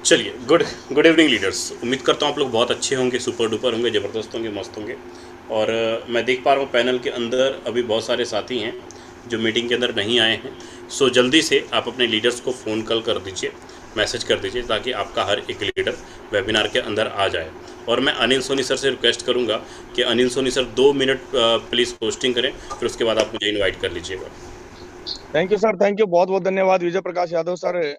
चलिए, good good evening leaders. उम्मीद करता हूँ आप लोग बहुत अच्छे होंगे, सुपर डुपर होंगे, ज़बरदस्त होंगे, मस्त होंगे। और मैं देख पा रहा हूँ पैनल के अंदर अभी बहुत सारे साथी हैं जो मीटिंग के अंदर नहीं आए हैं। सो जल्दी से आप अपने लीडर्स को फ़ोन कॉल कर दीजिए, मैसेज कर दीजिए, ताकि आपका हर एक लीडर वेबिनार के अंदर आ जाए। और मैं अनिल सोनी सर से रिक्वेस्ट करूँगा कि Anil Soni sir 2 minute please posting करें, फिर उसके बाद आप मुझे इनवाइट कर लीजिएगा। Thank you sir, thank you, बहुत बहुत धन्यवाद विजय प्रकाश यादव सर।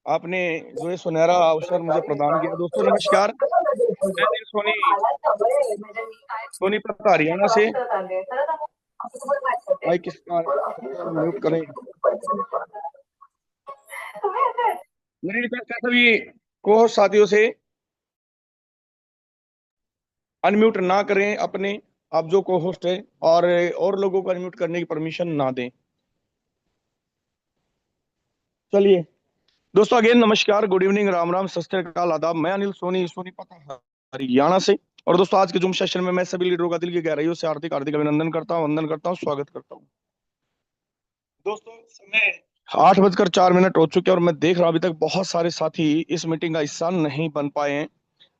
आपने जो ये सुनहरा अवसर मुझे प्रदान किया। दोस्तों नमस्कार, मैं अनिल सोनी सोनीपत हरियाणा से। माइक किसका म्यूट करें। मेरी रिक्वेस्ट है सभी को साथियों से अनम्यूट ना करें अपने, आप जो को होस्ट है, और लोगों को अनम्यूट करने की परमिशन ना दें। चलिए दोस्तों, अगेन नमस्कार, गुड इवनिंग, राम राम, सत श्री अकाल, आदाब। मैं अनिल सोनी सोनीपत हरियाणा से। और दोस्तों आज के जूम सेशन में मैं सभी लीडरों का दिल की गहराइयों से हार्दिक हार्दिक अभिनंदन करता हूं, वंदन करता हूं, स्वागत करता हूं। दोस्तों समय 8:04 हो चुके हैं और मैं देख रहा हूं अभी तक बहुत सारे साथी इस मीटिंग का हिस्सा नहीं बन पाए हैं।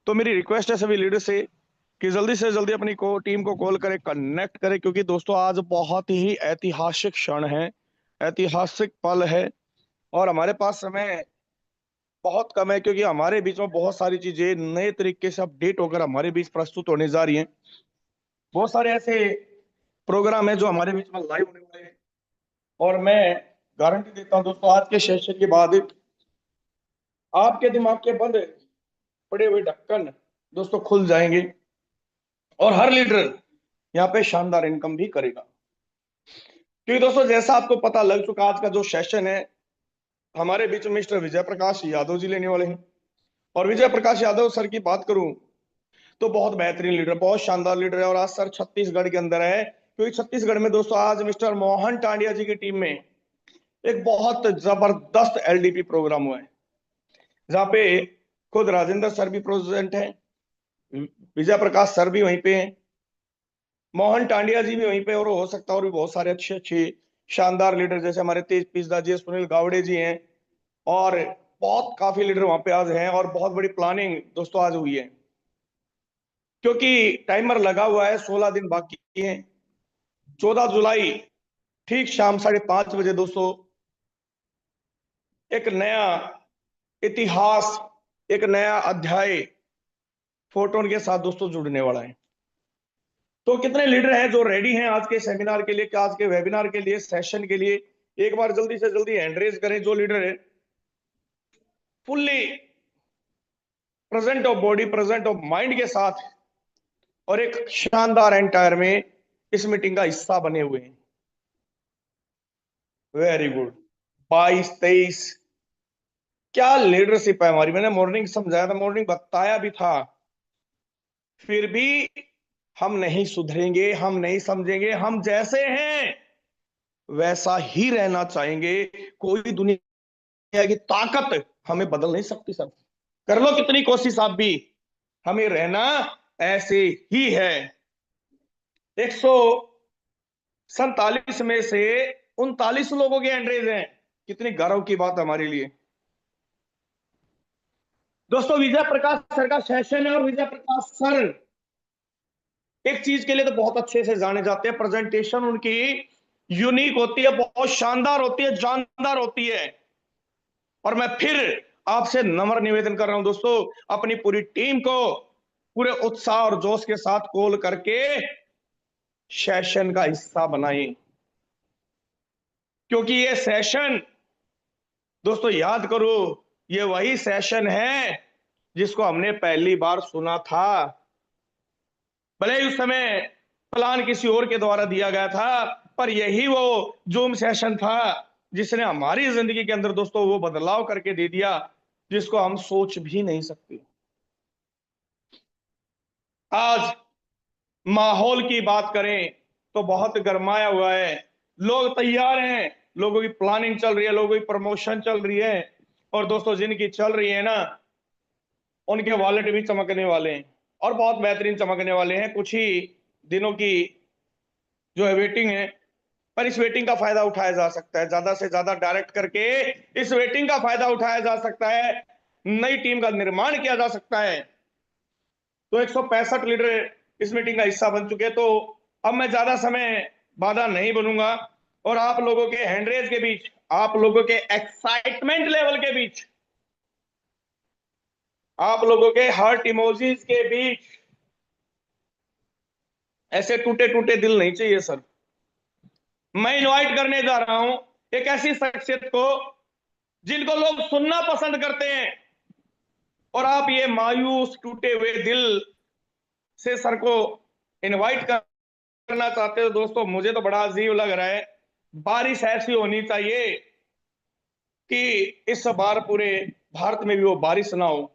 तो मेरी रिक्वेस्ट है सभी लीडर से कि जल्दी से जल्दी अपनी टीम को कॉल करें, कनेक्ट करें, क्योंकि दोस्तों आज बहुत ही ऐतिहासिक क्षण है, ऐतिहासिक पल है। और हमारे पास समय बहुत कम है, क्योंकि हमारे बीच में बहुत सारी चीजें नए तरीके से अपडेट होकर हमारे बीच प्रस्तुत होने जा रही हैं। बहुत सारे ऐसे प्रोग्राम है जो हमारे बीच में लाइव होने वाले हैं। और मैं गारंटी देता हूं दोस्तों, आज के सेशन के बाद आपके दिमाग के बंद पड़े हुए ढक्कन दोस्तों खुल जाएंगे, और हर लीडर यहाँ पे शानदार इनकम भी करेगा। क्योंकि दोस्तों जैसा आपको पता लग चुका, आज का जो सेशन है हमारे बीच में मिस्टर विजय प्रकाश यादव जी लेने वाले हैं। और विजय प्रकाश यादव सर की बात करूं तो बहुत बेहतरीन लीडर, बहुत शानदार लीडर है। और आज सर छत्तीसगढ़ के अंदर है, क्योंकि छत्तीसगढ़ में दोस्तों आज मिस्टर मोहन टांडिया जी की टीम में एक बहुत जबरदस्त एलडीपी प्रोग्राम हुआ है, जहाँ पे खुद राजेंद्र सर भी प्रेजेंट है, विजय प्रकाश सर भी वहीं पे हैं, मोहन टांडिया जी भी वहीं पे, और हो सकता है और भी बहुत सारे अच्छे अच्छे शानदार लीडर जैसे हमारे तेज पिस्दा जी, सुनील गावड़े जी हैं। और बहुत काफी लीडर वहां पे आज हैं, और बहुत बड़ी प्लानिंग दोस्तों आज हुई है, क्योंकि टाइमर लगा हुआ है, 16 दिन बाकी है। 14 जुलाई ठीक शाम 5:30 बजे दोस्तों एक नया इतिहास, एक नया अध्याय फोटोन के साथ दोस्तों जुड़ने वाला है। तो कितने लीडर हैं जो रेडी हैं आज के सेमिनार के लिए, आज के वेबिनार के लिए, सेशन के लिए? एक बार जल्दी से जल्दी हैंड रेज करें जो लीडर है fully present of body, present of mind के साथ, और एक शानदार एंटायर में इस मीटिंग का हिस्सा बने हुए हैं। Very good. 22-23 क्या लीडरशिप है हमारी। मैंने मॉर्निंग समझाया था, मॉर्निंग बताया भी था, फिर भी हम नहीं सुधरेंगे, हम नहीं समझेंगे, हम जैसे हैं वैसा ही रहना चाहेंगे। कोई दुनिया की ताकत हमें बदल नहीं सकती सर, कर लो कितनी कोशिश आप भी, हमें रहना ऐसे ही है। 147 में से 39 लोगों के एंड्रेज हैं, कितनी गौरव की बात हमारे लिए। दोस्तों विजय प्रकाश सर का सेशन है, और विजय प्रकाश सर एक चीज के लिए तो बहुत अच्छे से जाने जाते हैं, प्रेजेंटेशन उनकी यूनिक होती है, बहुत शानदार होती है, जानदार होती है। और मैं फिर आपसे नम्र निवेदन कर रहा हूं दोस्तों, अपनी पूरी टीम को पूरे उत्साह और जोश के साथ कॉल करके सेशन का हिस्सा बनाएं, क्योंकि ये सेशन दोस्तों याद करो, ये वही सेशन है जिसको हमने पहली बार सुना था। भले ही उस समय प्लान किसी और के द्वारा दिया गया था, पर यही वो जूम सेशन था जिसने हमारी जिंदगी के अंदर दोस्तों वो बदलाव करके दे दिया जिसको हम सोच भी नहीं सकते। आज माहौल की बात करें तो बहुत गरमाया हुआ है, लोग तैयार हैं, लोगों की प्लानिंग चल रही है, लोगों की प्रमोशन चल रही है। और दोस्तों जिनकी चल रही है ना, उनके वॉलेट भी चमकने वाले हैं, और बहुत बेहतरीन चमकने वाले हैं। कुछ ही दिनों की जो है वेटिंग है, पर इस वेटिंग का फायदा उठाया जा सकता है, ज्यादा से ज्यादा डायरेक्ट करके इस वेटिंग का फायदा उठाया जा सकता है, नई टीम का निर्माण किया जा सकता है। तो 165 लीडर इस मीटिंग का हिस्सा बन चुके, तो अब मैं ज्यादा समय बाधा नहीं बनूंगा और आप लोगों के हैंडरेज के बीच, आप लोगों के एक्साइटमेंट लेवल के बीच, आप लोगों के हार्ट इमोजीज के बीच ऐसे टूटे टूटे दिल नहीं चाहिए सर। मैं इनवाइट करने जा रहा हूं एक ऐसी शख्सियत को जिनको लोग सुनना पसंद करते हैं, और आप ये मायूस टूटे हुए दिल से सर को इनवाइट करना चाहते हो। दोस्तों मुझे तो बड़ा अजीब लग रहा है, बारिश ऐसी होनी चाहिए कि इस बार पूरे भारत में भी वो बारिश ना हो।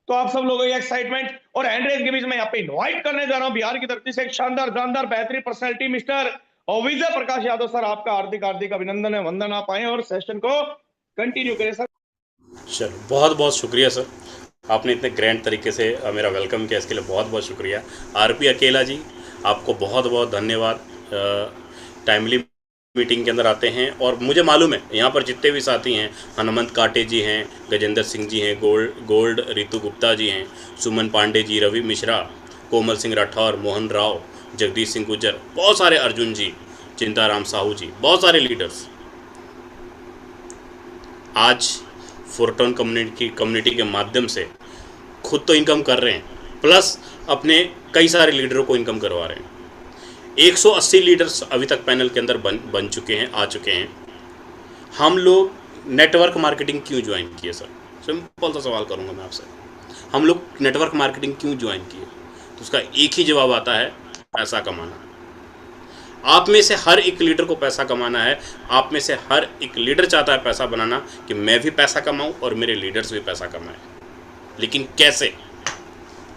तो आप सब लोगों की एक्साइटमेंट और हैंडरेज के बीच में यहाँ पे इनवाइट करने जा रहा हूं बिहार की धरती से एक शानदार जानदार बेहतरीन personality mister Vijay Prakash Yadav sir, आपका हार्दिक हार्दिक अभिनंदन है, वंदन आप आए और सेशन को कंटिन्यू करें सर। चलो, बहुत बहुत शुक्रिया सर, आपने इतने ग्रैंड तरीके से मेरा वेलकम किया, इसके लिए बहुत बहुत शुक्रिया। आरपी अकेला जी, आपको बहुत बहुत धन्यवाद। टाइमली मीटिंग के अंदर आते हैं और मुझे मालूम है यहाँ पर जितने भी साथी हैं, हनुमंत काटे जी हैं, गजेंद्र सिंह जी हैं, गोल्ड रितु गुप्ता जी हैं, सुमन पांडे जी, रवि मिश्रा, कोमल सिंह राठौर, मोहन राव, जगदीश सिंह गुज्जर, बहुत सारे, अर्जुन जी, चिंताराम साहू जी, बहुत सारे लीडर्स आज फोरटोन कम्युनिटी के माध्यम से खुद तो इनकम कर रहे हैं, प्लस अपने कई सारे लीडरों को इनकम करवा रहे हैं। 180 लीडर्स अभी तक पैनल के अंदर बन चुके हैं, आ चुके हैं। हम लोग नेटवर्क मार्केटिंग क्यों ज्वाइन किए सर? सिंपल सा सवाल करूंगा मैं आपसे, हम लोग नेटवर्क मार्केटिंग क्यों ज्वाइन किए? तो उसका एक ही जवाब आता है, पैसा कमाना। आप में से हर एक लीडर को पैसा कमाना है, आप में से हर एक लीडर चाहता है पैसा बनाना, कि मैं भी पैसा कमाऊं और मेरे लीडर्स भी पैसा कमाएं। लेकिन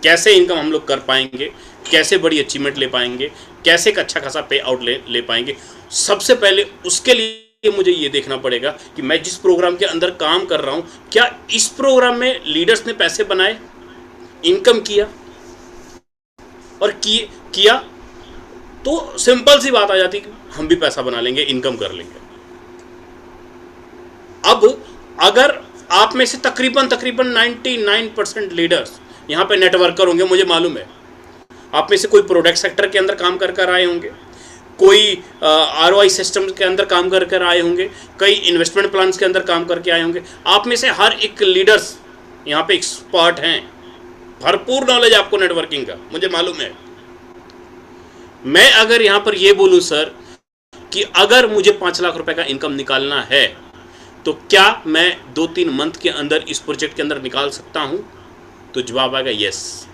कैसे इनकम हम लोग कर पाएंगे, कैसे बड़ी अचीवमेंट ले पाएंगे, कैसे एक अच्छा खासा पे आउट ले पाएंगे? सबसे पहले उसके लिए मुझे ये देखना पड़ेगा कि मैं जिस प्रोग्राम के अंदर काम कर रहा हूँ, क्या इस प्रोग्राम में लीडर्स ने पैसे बनाए, इनकम किया, और किया तो सिंपल सी बात आ जाती कि हम भी पैसा बना लेंगे, इनकम कर लेंगे। अब अगर आप में से तकरीबन 99% लीडर्स यहाँ पे नेटवर्कर होंगे, मुझे मालूम है आप में से कोई प्रोडक्ट सेक्टर के अंदर काम कर आए होंगे, कोई ROI सिस्टम के अंदर काम कर आए होंगे, कई इन्वेस्टमेंट प्लान्स के अंदर काम करके आए होंगे। आप में से हर एक लीडर्स यहाँ पे एक्सपर्ट हैं, भरपूर नॉलेज आपको नेटवर्किंग का, मुझे मालूम है। मैं अगर यहाँ पर ये बोलूँ सर कि अगर मुझे 5 लाख रुपए का इनकम निकालना है तो क्या मैं 2-3 मंथ के अंदर इस प्रोजेक्ट के अंदर निकाल सकता हूँ? तो जवाब आएगा यस,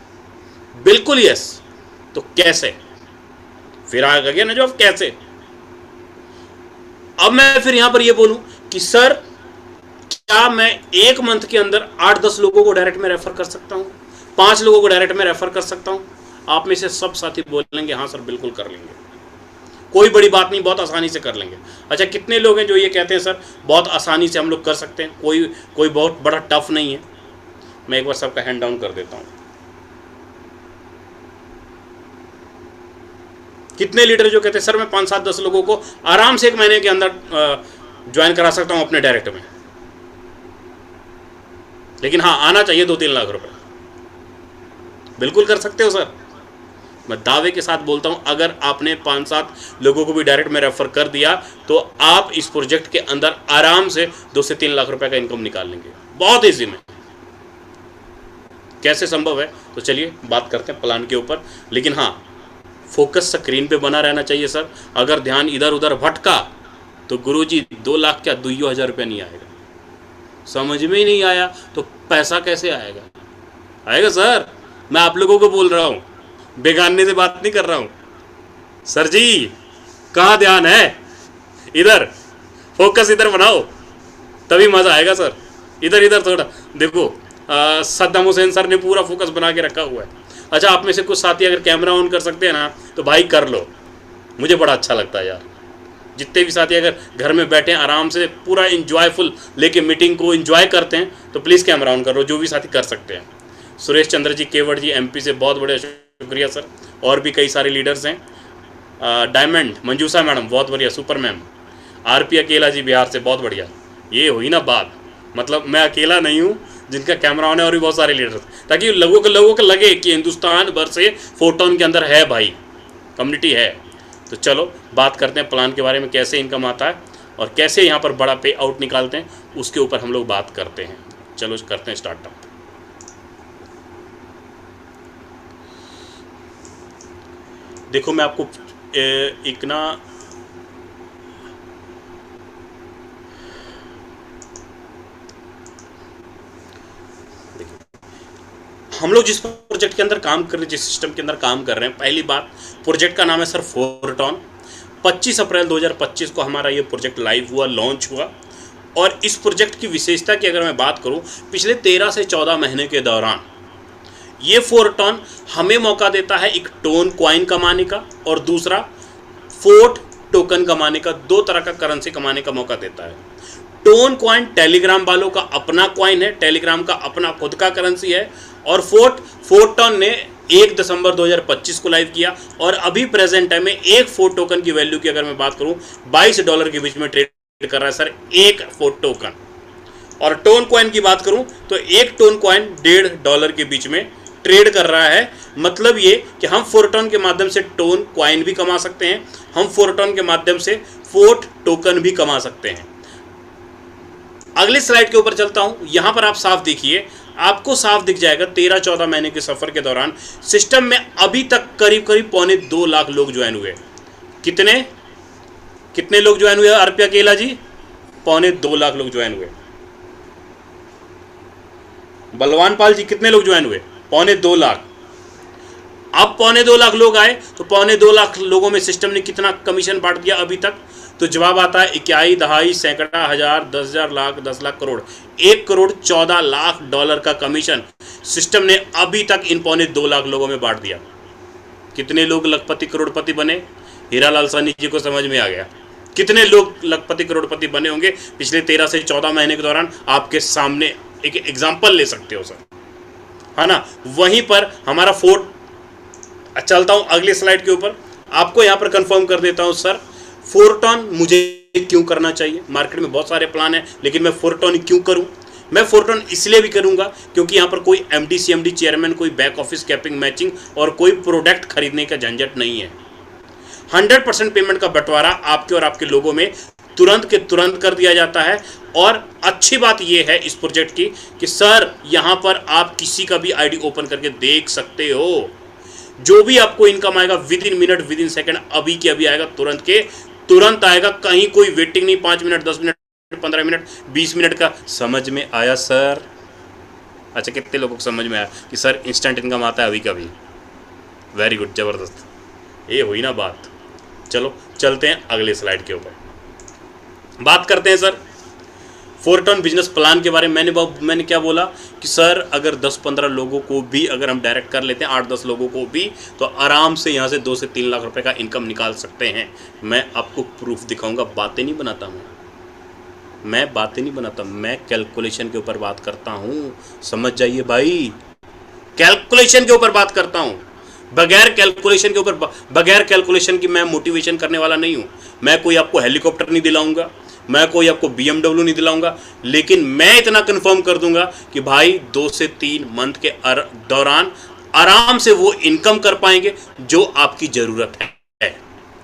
बिल्कुल यस। तो कैसे? फिर आ गया ना जवाब, कैसे? अब मैं फिर यहां पर ये बोलूं कि सर क्या मैं 1 मंथ के अंदर 8-10 लोगों को डायरेक्ट में रेफर कर सकता हूं, 5 लोगों को डायरेक्ट में रेफर कर सकता हूं? आप में से सब साथी बोलेंगे हाँ सर बिल्कुल कर लेंगे, कोई बड़ी बात नहीं, बहुत आसानी से कर लेंगे। अच्छा, कितने लोग हैं जो ये कहते हैं सर बहुत आसानी से हम लोग कर सकते हैं, कोई बहुत बड़ा टफ नहीं है? मैं एक बार सबका हैंड डाउन कर देता हूं। कितने लीडर जो कहते हैं सर मैं 5-7-10 लोगों को आराम से 1 महीने के अंदर ज्वाइन करा सकता हूं अपने डायरेक्ट में, लेकिन हाँ आना चाहिए 2-3 लाख रुपए। बिल्कुल कर सकते हो सर, मैं दावे के साथ बोलता हूं, अगर आपने 5-7 लोगों को भी डायरेक्ट में रेफर कर दिया तो आप इस प्रोजेक्ट के अंदर आराम से 2 से 3 लाख रुपए का इनकम निकाल लेंगे, बहुत ईजी में। कैसे संभव है? तो चलिए बात करते हैं प्लान के ऊपर, लेकिन हाँ फोकस स्क्रीन पे बना रहना चाहिए सर। अगर ध्यान इधर उधर भटका तो गुरुजी 2 लाख क्या 2,000 रुपया नहीं आएगा। समझ में ही नहीं आया तो पैसा कैसे आएगा? आएगा सर, मैं आप लोगों को बोल रहा हूँ, बेगाने से बात नहीं कर रहा हूँ। सर जी कहाँ ध्यान है? इधर फोकस इधर बनाओ तभी मज़ा आएगा सर। इधर थोड़ा देखो, सद्दाम हुसैन सर ने पूरा फोकस बना के रखा हुआ है। अच्छा, आप में से कुछ साथी अगर कैमरा ऑन कर सकते हैं ना तो भाई कर लो, मुझे बड़ा अच्छा लगता है यार। जितने भी साथी अगर घर में बैठे हैं आराम से पूरा इंजॉयफुल लेके मीटिंग को इंजॉय करते हैं तो प्लीज़ कैमरा ऑन करो, जो भी साथी कर सकते हैं। सुरेश चंद्र जी, केवट जी, MP से बहुत बड़े शुक्रिया सर। और भी कई सारे लीडर्स हैं, डायमंड मंजूषा मैडम बहुत बढ़िया, सुपर मैम। आरपी अकेला जी बिहार से, बहुत बढ़िया। ये हुई ना बात, मतलब मैं अकेला नहीं हूँ जिनका कैमरा ऑन है, और भी बहुत सारे लीडर, ताकि लोगों को लगे कि हिंदुस्तान भर से फोटोन के अंदर है भाई, कम्युनिटी है। तो चलो बात करते हैं प्लान के बारे में, कैसे इनकम आता है और कैसे यहाँ पर बड़ा पे आउट निकालते हैं, उसके ऊपर हम लोग बात करते हैं। चलो करते हैं स्टार्टअप। देखो मैं आपको एक ना हम लोग जिस प्रोजेक्ट के अंदर काम कर रहे हैं, जिस सिस्टम के अंदर काम कर रहे हैं, पहली बात प्रोजेक्ट का नाम है सर फोरटॉन। 25 अप्रैल 2025 को हमारा ये प्रोजेक्ट लाइव हुआ, लॉन्च हुआ। और इस प्रोजेक्ट की विशेषता की अगर मैं बात करूं, पिछले 13 से 14 महीने के दौरान ये फोरटॉन हमें मौका देता है एक टोन कॉइन कमाने का और दूसरा फोर्ट टोकन कमाने का। दो तरह का करेंसी कमाने का मौका देता है। टोन कॉइन टेलीग्राम वालों का अपना कॉइन है, टेलीग्राम का अपना खुद का करेंसी है। और फोरटॉन ने 1 दिसंबर 2025 को लाइव किया और अभी प्रेजेंट टाइम में एक फोर्ट टोकन की वैल्यू की अगर मैं बात करूं, $22 के बीच में ट्रेड कर रहा है सर एक फोर्ट टोकन। और टोन कॉइन की बात करूं तो एक टोन कॉइन $1.5 के बीच में ट्रेड कर रहा है। मतलब ये कि हम फोरटॉन के माध्यम से टोन कॉइन भी कमा सकते हैं, हम फोरटॉन के माध्यम से फोर्ट टोकन भी कमा सकते हैं। अगली स्लाइड के ऊपर चलता हूं। यहां पर आप साफ देखिए, आपको साफ दिख जाएगा 13-14 महीने के सफर के दौरान सिस्टम में अभी तक करीब 2.25 लाख लोग ज्वाइन हुए। कितने लोग ज्वाइन हुए आरपी अकेला जी? 2.25 लाख लोग ज्वाइन हुए। बलवान पाल जी कितने लोग ज्वाइन हुए? 2.25 लाख। अब 2.25 लाख लोग आए तो 2.25 लाख लोगों में सिस्टम ने कितना कमीशन बांट दिया अभी तक? तो जवाब आता है इकाई, दहाई, सैकड़ा, हजार, 10,000, लाख, 10 लाख, करोड़। $1,14,00,000 का कमीशन सिस्टम ने अभी तक इन 2.25 लाख लोगों में बांट दिया। कितने लोग लखपति करोड़पति बने? हीरालाल साहनी जी को समझ में आ गया। कितने लोग लखपति करोड़पति बने होंगे पिछले 13 से 14 महीने के दौरान? आपके सामने एक एग्जाम्पल ले सकते हो सर, है ना। वहीं पर हमारा फोर्ट, चलता हूं अगले स्लाइड के ऊपर, आपको यहां पर कंफर्म कर देता हूं सर, फोरटॉन मुझे क्यों करना चाहिए। मार्केट में बहुत सारे प्लान हैं, लेकिन मैं फोरटॉन क्यों करूं? मैं फोरटॉन इसलिए भी करूंगा क्योंकि यहां पर कोई एमडी सीएमडी चेयरमैन, कोई बैक ऑफिस कैपिंग मैचिंग और कोई प्रोडक्ट खरीदने का झंझट नहीं है। 100% पेमेंट का बंटवारा आपके और आपके लोगों में तुरंत के तुरंत कर दिया जाता है। और अच्छी बात यह है इस प्रोजेक्ट की कि सर यहां पर आप किसी का भी आईडी ओपन करके देख सकते हो। जो भी आपको इनकम आएगा with in minute, with in second, अभी के अभी आएगा, तुरंत के तुरंत आएगा। कहीं कोई वेटिंग नहीं, 5 मिनट, 10 मिनट, 15 मिनट, 20 मिनट का। समझ में आया सर? अच्छा, कितने लोगों को समझ में आया कि सर इंस्टेंट इनकम आता है अभी का भी? वेरी गुड, जबरदस्त, ये हुई ना बात। चलो चलते हैं अगले स्लाइड के ऊपर, बात करते हैं सर फोरटॉन बिजनेस प्लान के बारे में। मैंने क्या बोला कि सर अगर 10-15 लोगों को भी अगर हम डायरेक्ट कर लेते हैं, 8-10 लोगों को भी, तो आराम से यहाँ से 2 से 3 लाख रुपए का इनकम निकाल सकते हैं। मैं आपको प्रूफ दिखाऊंगा, बातें नहीं बनाता मैं बातें नहीं बनाता, मैं कैलकुलेशन के ऊपर बात करता हूँ। समझ जाइए भाई, कैलकुलेशन के ऊपर बात करता हूँ। बगैर कैलकुलेशन की मैं मोटिवेशन करने वाला नहीं हूँ। मैं कोई आपको हेलीकॉप्टर नहीं दिलाऊंगा, मैं कोई आपको BMW नहीं दिलाऊंगा, लेकिन मैं इतना कंफर्म कर दूंगा कि भाई 2 से 3 मंथ के दौरान आराम से वो इनकम कर पाएंगे जो आपकी जरूरत है।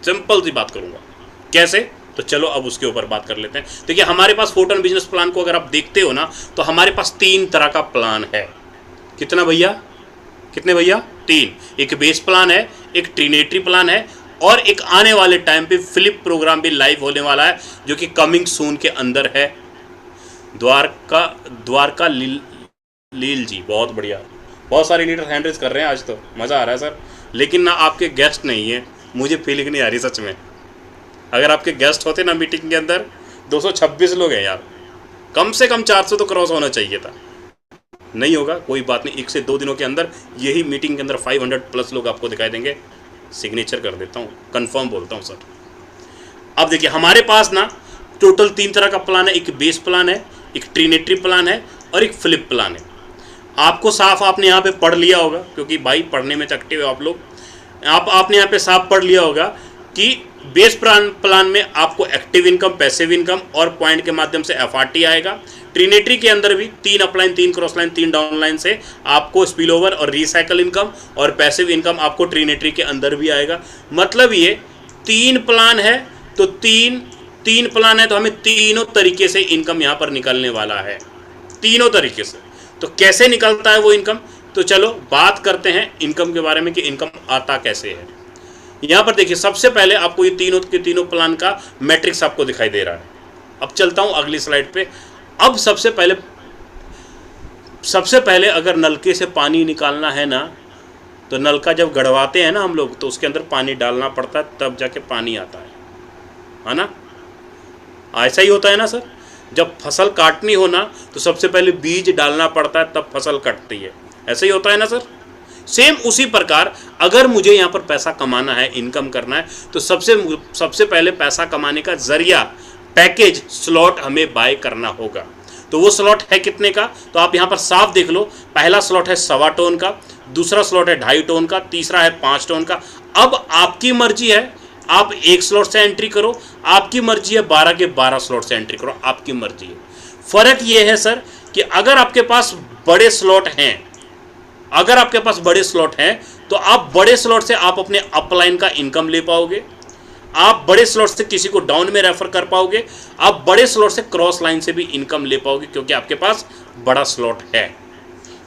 सिंपल सी बात करूंगा। कैसे? तो चलो अब उसके ऊपर बात कर लेते हैं। देखिए हमारे पास फोरटॉन बिजनेस प्लान को अगर आप देखते हो ना, तो हमारे पास 3 तरह का प्लान है। कितने भैया? 3। एक बेस प्लान है, एक ट्रिनेटरी प्लान है, और एक आने वाले टाइम पे फ्लिप प्रोग्राम भी लाइव होने वाला है, जो कि कमिंग सून के अंदर है। द्वारका लील जी, बहुत बढ़िया, बहुत सारे लीडर हैंड रेज कर रहे हैं आज, तो मज़ा आ रहा है सर। लेकिन ना आपके गेस्ट नहीं है, मुझे फीलिंग नहीं आ रही सच में। अगर आपके गेस्ट होते ना मीटिंग के अंदर, 226 लोग हैं यार, कम से कम 400 तो क्रॉस होना चाहिए था। नहीं होगा, कोई बात नहीं, 1 से 2 दिनों के अंदर यही मीटिंग के अंदर 500+ लोग आपको दिखाई देंगे। सिग्नेचर कर देता हूँ, कंफर्म बोलता हूँ सर। अब देखिए हमारे पास ना टोटल 3 तरह का प्लान है। एक बेस प्लान है, एक ट्रिनेटरी प्लान है, और एक फ्लिप प्लान है। आपको साफ आपने यहाँ पे पढ़ लिया होगा, क्योंकि भाई पढ़ने में एक्टिव है आप लोग। आपने यहाँ पे साफ पढ़ लिया होगा कि बेस प्लान में आपको एक्टिव इनकम, पैसिव इनकम और पॉइंट के माध्यम से एफआरटी आएगा। ट्रिनिटी के अंदर भी 3 upline, 3 cross line, 3 down line से आपको स्पिल ओवर और रिसाइकल इनकम और पैसिव इनकम आपको ट्रिनिटी के अंदर भी आएगा। मतलब ये 3 प्लान है तो 3 प्लान है तो हमें तीनों तरीके से इनकम यहाँ पर निकलने वाला है, तीनों तरीके से। तो कैसे निकलता है वो इनकम, तो चलो बात करते हैं इनकम के बारे में कि इनकम आता कैसे है। यहाँ पर देखिए, सबसे पहले आपको ये तीनों के तीनों प्लान का मैट्रिक्स आपको दिखाई दे रहा है। अब चलता हूँ अगली स्लाइड पे। अब सबसे पहले अगर नलके से पानी निकालना है ना, तो नलका जब गड़वाते हैं ना हम लोग, तो उसके अंदर पानी डालना पड़ता है, तब जाके पानी आता है ना। ऐसा ही होता है ना सर, जब फसल काटनी हो ना तो सबसे पहले बीज डालना पड़ता है, तब फसल कटती है। ऐसा ही होता है ना सर। सेम उसी प्रकार अगर मुझे यहाँ पर पैसा कमाना है, इनकम करना है, तो सबसे पहले पैसा कमाने का जरिया पैकेज स्लॉट हमें बाय करना होगा। तो वो स्लॉट है कितने का, तो आप यहाँ पर साफ देख लो। पहला स्लॉट है 1.25 टन का, दूसरा स्लॉट है 2.5 टन का, तीसरा है 5 टन का। अब आपकी मर्जी है, आप 1 स्लॉट से एंट्री करो, आपकी मर्जी है 12 के 12 स्लॉट से एंट्री करो, आपकी मर्जी है। फर्क ये है सर कि अगर आपके पास बड़े स्लॉट हैं, तो आप बड़े स्लॉट से आप अपने अपलाइन का इनकम ले पाओगे, आप बड़े स्लॉट से किसी को डाउन में रेफर कर पाओगे, आप बड़े स्लॉट से क्रॉस लाइन से भी इनकम ले पाओगे, क्योंकि आपके पास बड़ा स्लॉट है।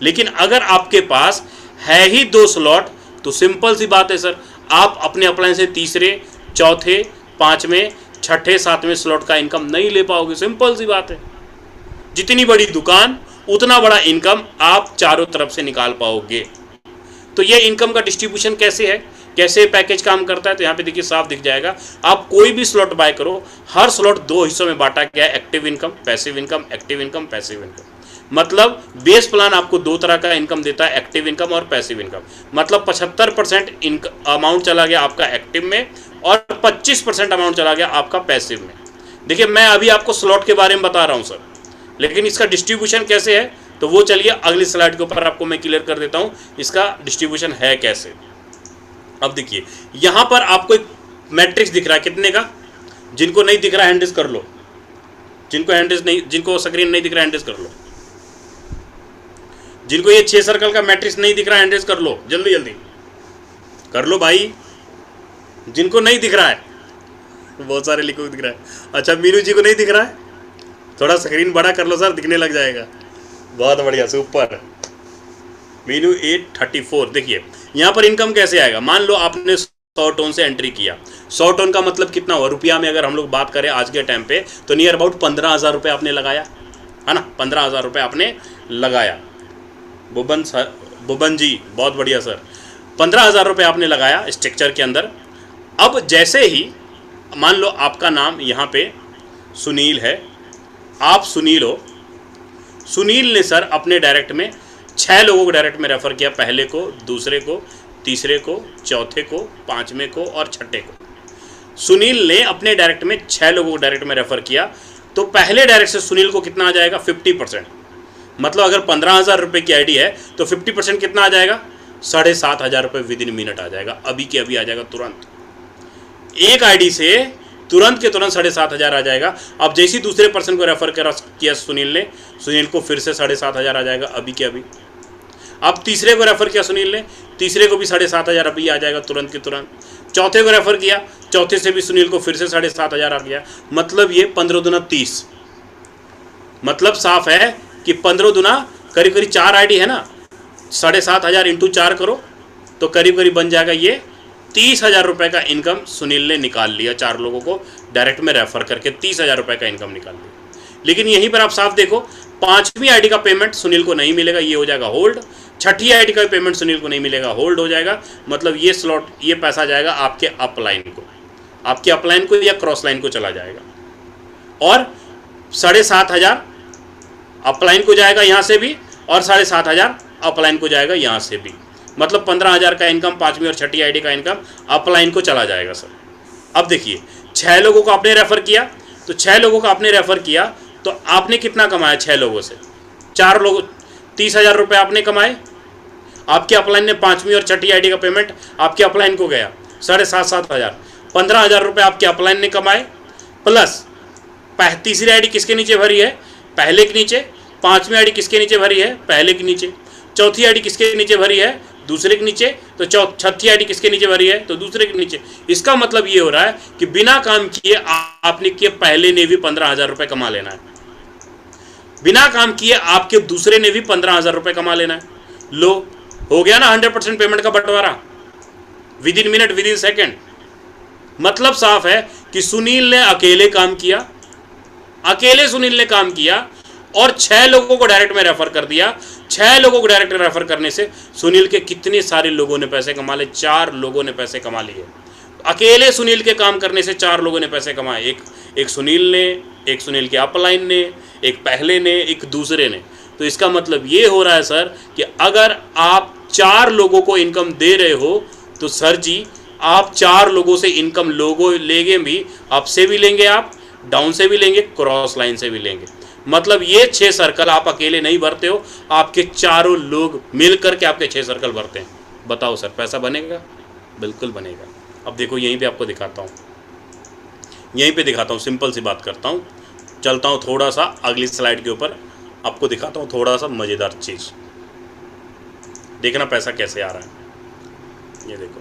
लेकिन अगर आपके पास है ही 2 स्लॉट, तो सिंपल सी बात है सर, आप अपने अपलाइन से तीसरे, चौथे, 5वें, 6ठे, 7वें स्लॉट का इनकम नहीं ले पाओगे। सिंपल सी बात है। जितनी बड़ी दुकान उतना बड़ा इनकम आप चारों तरफ से निकाल पाओगे। तो ये इनकम का डिस्ट्रीब्यूशन कैसे है, कैसे पैकेज काम करता है, तो यहाँ पे देखिए साफ दिख जाएगा। आप कोई भी स्लॉट बाय करो, हर स्लॉट 2 हिस्सों में बांटा गया है, active income, passive income, active income, passive income. मतलब बेस प्लान आपको 2 तरह का इनकम देता है, एक्टिव इनकम और पैसिव इनकम। मतलब 75% अमाउंट चला गया आपका एक्टिव में और 25% अमाउंट चला गया आपका पैसिव में। देखिए, मैं अभी आपको स्लॉट के बारे में बता रहा हूँ सर, लेकिन इसका डिस्ट्रीब्यूशन कैसे है, तो वो चलिए अगली स्लाइड के ऊपर आपको मैं क्लियर कर देता हूँ इसका डिस्ट्रीब्यूशन है कैसे। अब देखिए, यहाँ पर आपको एक मैट्रिक्स दिख रहा है कितने का, जिनको नहीं दिख रहा है हैंड रेज कर लो, जिनको स्क्रीन नहीं दिख रहा है हैंड रेज कर लो, जिनको ये 6 सर्कल का मैट्रिक्स नहीं दिख रहा है हैंड रेज कर लो, जल्दी जल्दी कर लो भाई। जिनको नहीं दिख रहा है, बहुत सारे लिखो दिख रहा है। अच्छा, मीनू जी को नहीं दिख रहा है, थोड़ा स्क्रीन बड़ा कर लो सर, दिखने लग जाएगा। बहुत बढ़िया, सुपर। मीनू 834। देखिए यहाँ पर इनकम कैसे आएगा। मान लो आपने 100 टन से एंट्री किया। 100 टन का मतलब कितना हुआ रुपया में, अगर हम लोग बात करें आज के टाइम पे, तो नियर अबाउट 15,000 रुपये आपने लगाया है ना। 15,000 रुपये आपने लगाया। बुबन जी बहुत बढ़िया सर, 15,000 रुपये आपने लगाया स्ट्रक्चर के अंदर। अब जैसे ही मान लो आपका नाम यहाँ पे सुनील है, आप सुनील हो। सुनील ने सर अपने डायरेक्ट में 6 लोगों को डायरेक्ट में रेफ़र किया, पहले को, दूसरे को, तीसरे को, चौथे को, 5वें को और 6ठे को। सुनील ने अपने डायरेक्ट में 6 लोगों को डायरेक्ट में रेफ़र किया, तो पहले डायरेक्ट से सुनील को कितना आ जाएगा, 50%। मतलब अगर 15,000 रुपये की आईडी है तो 50% कितना आ जाएगा, 7,500 रुपये विद इन मिनट आ जाएगा, अभी के अभी आ जाएगा तुरंत। एक आईडी से तुरंत के तुरंत 7,500 आ जाएगा। अब जैसे दूसरे पर्सन को रेफर किया सुनील ने, सुनील को फिर से 7,500 आ जाएगा अभी के अभी। अब तीसरे को रेफर किया सुनील ने, तीसरे को भी 7,500 अभी आ जाएगा तुरंत के तुरंत। चौथे को रेफर किया, चौथे से भी सुनील को फिर से 7,500 आ गया। मतलब ये 15 दूना 30। मतलब साफ है कि 15 दूना करीब करीब 4 आईडी है ना, 7,500 इंटू 4 करो तो करीब करीब बन जाएगा ये 30,000 रुपये का इनकम सुनील ने निकाल लिया। 4 लोगों को डायरेक्ट में रेफर करके 30,000 रुपये का इनकम निकाल लिया। लेकिन यहीं पर आप साफ देखो, 5वीं आईडी का पेमेंट सुनील को नहीं मिलेगा, ये हो जाएगा होल्ड। 6ठी आईडी का पेमेंट सुनील को नहीं मिलेगा, होल्ड हो जाएगा। मतलब ये स्लॉट, ये पैसा जाएगा आपके अपलाइन को, आपके अपलाइन को या क्रॉस लाइन को चला जाएगा। और 7,500 अपलाइन को जाएगा यहाँ से भी, और 7,500 अपलाइन को जाएगा यहाँ से भी। मतलब 15,000 का इनकम 5वीं और 6ठी आईडी का इनकम अपलाइन को चला जाएगा सर। अब देखिए, 6 लोगों को आपने रेफ़र किया, तो 6 लोगों को आपने रेफ़र किया तो आपने कितना कमाया 6 लोगों से, 4 लोग 30,000 रुपये आपने कमाए। आपके अपलाइन ने 5वीं और 6ठी आईडी का पेमेंट आपके अपलाइन को गया 7,500। 15,000 रुपये आपके अपलाइन ने कमाए, प्लस तीसरी आईडी किसके नीचे भरी है? पहले के नीचे। पांचवी आईडी किसके नीचे भरी है? पहले के नीचे। चौथी आईडी किसके नीचे भरी है? दूसरे के नीचे। तो छठी आईडी किसके नीचे भरी है? तो दूसरे के नीचे। इसका मतलब ये हो रहा है कि बिना काम किए आपने किए पहले ने भी 15,000 रुपये कमा लेना है, बिना काम किए आपके दूसरे ने भी 15,000 रुपये कमा लेना है। लो, हो गया ना 100% पेमेंट का बंटवारा, with in minute, with in second. मतलब साफ है कि सुनील ने अकेले काम किया, अकेले सुनील ने काम किया और 6 लोगों को डायरेक्ट में रेफर कर दिया। 6 लोगों को डायरेक्ट रेफर करने से सुनील के कितने सारे लोगों ने पैसे कमा लिए? 4 लोगों ने पैसे कमा लिए। अकेले सुनील के काम करने से 4 लोगों ने पैसे कमाए। एक सुनील ने, एक सुनील के अपलाइन ने, एक पहले ने, एक दूसरे ने। तो इसका मतलब ये हो रहा है सर कि अगर आप 4 लोगों को इनकम दे रहे हो तो सर जी आप 4 लोगों से इनकम लोगों लेंगे भी, अप से भी लेंगे, आप डाउन से भी लेंगे, क्रॉस लाइन से भी लेंगे। मतलब ये 6 सर्कल आप अकेले नहीं भरते हो, आपके चारों लोग मिल करके आपके 6 सर्कल भरते हैं। बताओ सर पैसा बनेगा? बिल्कुल बनेगा। अब देखो यहीं पे आपको दिखाता हूँ, यहीं पे दिखाता हूँ, सिंपल सी बात करता हूँ, चलता हूँ थोड़ा सा अगली स्लाइड के ऊपर, आपको दिखाता हूँ थोड़ा सा मज़ेदार चीज़। देखना पैसा कैसे आ रहा है। ये देखो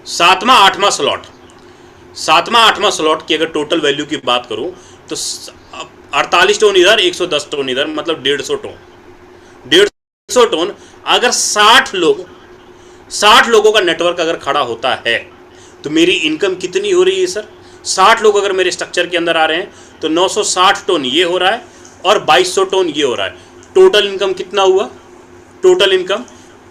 7वां 8वां स्लॉट, 7वां 8वां स्लॉट की अगर टोटल वैल्यू की बात करूँ तो 48 टोन इधर, 110 टोन इधर, मतलब 150 टोन। 150 टोन अगर 60 लोगों का नेटवर्क अगर खड़ा होता है तो मेरी इनकम कितनी हो रही है सर? 60 लोग अगर मेरे स्ट्रक्चर के अंदर आ रहे हैं तो 960 टोन ये हो रहा है और 2200 टोन ये हो रहा है। टोटल इनकम कितना हुआ? टोटल इनकम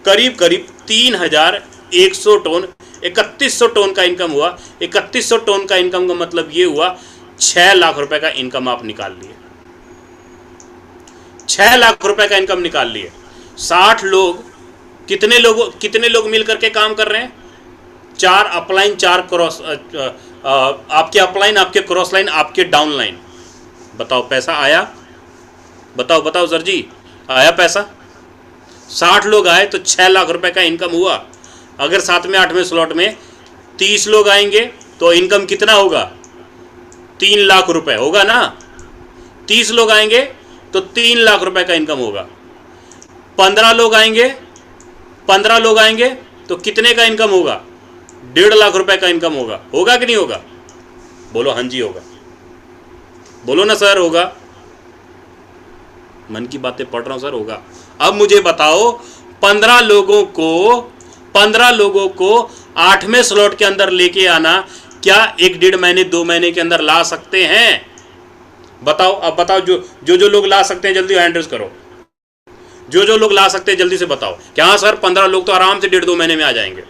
करीब करीब 3100 टोन, 3100 टोन का इनकम हुआ। 3100 टोन का इनकम का मतलब ये हुआ 6 लाख रुपए का इनकम आप निकाल लिए। 6 लाख रुपए का इनकम निकाल लिए। 60 लोग, कितने लोग मिल करके काम कर रहे हैं? 4 अपलाइन, 4 क्रॉस, आपके अपलाइन, आपके क्रॉस लाइन, आपके डाउन लाइन। बताओ पैसा आया? बताओ सर जी, आया पैसा? 60 लोग आए तो 6 लाख रुपए का इनकम हुआ। अगर 7वें 8वें स्लॉट में 30 लोग आएंगे तो इनकम कितना होगा? 3 लाख रुपए होगा ना। 30 लोग आएंगे तो 3 लाख रुपए का इनकम होगा। 15 लोग आएंगे तो कितने का इनकम होगा? 1.5 लाख रुपए का इनकम होगा। होगा कि नहीं होगा? बोलो हाँ जी होगा। बोलो ना सर होगा। मन की बातें पढ़ रहा हूं सर, होगा। अब मुझे बताओ 15 लोगों को 8वें स्लॉट के अंदर लेके आना क्या 1-1.5 महीने 2 महीने के अंदर ला सकते हैं? बताओ। अब बताओ जो लोग ला सकते हैं जल्दी हैंड रेज करो। जो लोग ला सकते हैं जल्दी से बताओ। क्या हाँ सर 15 लोग तो आराम से 1.5-2 महीने में आ जाएंगे।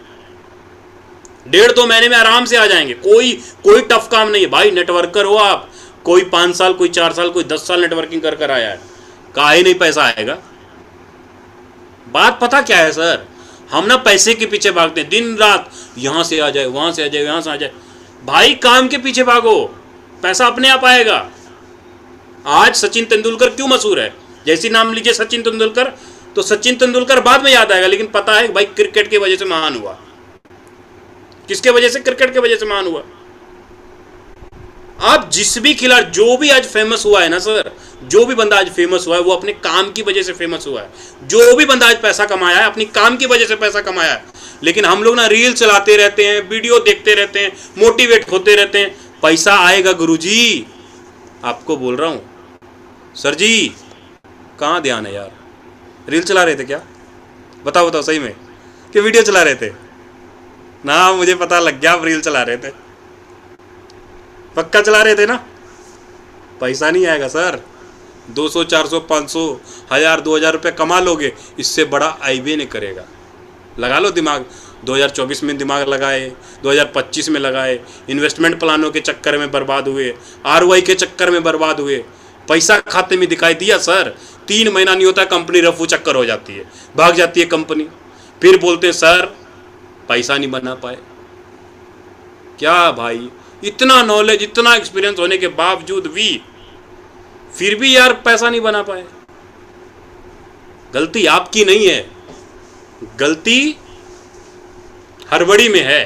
1.5-2 महीने में आराम से आ जाएंगे। कोई टफ काम नहीं है भाई। नेटवर्कर हो आप, कोई 5 साल, कोई 4 साल, कोई 10 साल नेटवर्किंग कर आया है, काहे नहीं पैसा आएगा? बात पता क्या है सर, हम ना पैसे के पीछे भागते हैं दिन रात, यहां से आ जाए, वहां से आ जाए, यहां से आ जाए। भाई काम के पीछे भागो, पैसा अपने आप आएगा। आज सचिन तेंदुलकर क्यों मशहूर है? जैसे नाम लीजिए सचिन तेंदुलकर तो सचिन तेंदुलकर बाद में याद आएगा, लेकिन पता है भाई क्रिकेट की वजह से महान हुआ। किसके वजह से? क्रिकेट की वजह से महान हुआ। आप जिस भी खिलाड़ी, जो भी आज फेमस हुआ है ना सर, जो भी बंदा आज फेमस हुआ है वो अपने काम की वजह से फेमस हुआ है। जो भी बंदा आज पैसा कमाया है अपनी काम की वजह से पैसा कमाया है। लेकिन हम लोग ना रील चलाते रहते हैं, वीडियो देखते रहते हैं, मोटिवेट होते रहते हैं। पैसा आएगा गुरुजी, आपको बोल रहा हूं। सर जी कहाँ ध्यान है यार? रील चला रहे थे क्या? बताओ सही में कि वीडियो चला रहे थे ना? मुझे पता लग गया आप रील चला रहे थे, पक्का चला रहे थे ना। पैसा नहीं आएगा सर। 200, 400, 500, 1000, 2000 रुपये कमा लोगे, इससे बड़ा आईबे नहीं करेगा। लगा लो दिमाग। 2024 में दिमाग लगाए, 2025 में लगाए, इन्वेस्टमेंट प्लानों के चक्कर में बर्बाद हुए, ROI के चक्कर में बर्बाद हुए, पैसा खाते में दिखाई दिया सर। 3 महीना नहीं होता कंपनी रफू चक्कर हो जाती है, भाग जाती है कंपनी। फिर बोलते हैं सर पैसा नहीं बना पाए। क्या भाई, इतना नॉलेज, इतना एक्सपीरियंस होने के बावजूद भी फिर भी यार पैसा नहीं बना पाए। गलती आपकी नहीं है, गलती हड़बड़ी में है।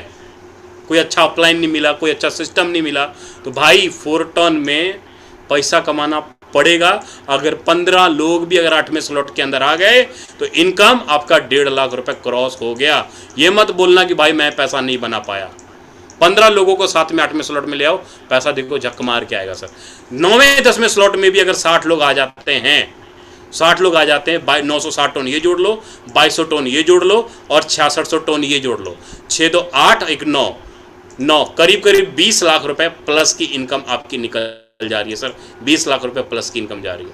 कोई अच्छा अपलाइन नहीं मिला, कोई अच्छा सिस्टम नहीं मिला, तो भाई फोरटॉन में पैसा कमाना पड़ेगा। अगर 15 लोग भी अगर 8वें स्लॉट के अंदर आ गए तो इनकम आपका 1.5 लाख रुपए क्रॉस हो गया। ये मत बोलना कि भाई मैं पैसा नहीं बना पाया। 15 लोगों को साथ में 8वें स्लॉट में ले आओ, पैसा देखो झक मार के आएगा सर। 9वें 10वें स्लॉट में भी अगर 60 लोग आ जाते हैं, 60 लोग आ जाते हैं, 960 टन ये जोड़ लो, 2200 टन ये जोड़ लो और 6600 टन ये जोड़ लो, 6 2 8 1 9 करीब करीब 20 लाख रुपए प्लस की इनकम आपकी निकल जा रही है सर। 20 लाख रुपए प्लस की इनकम जा रही है।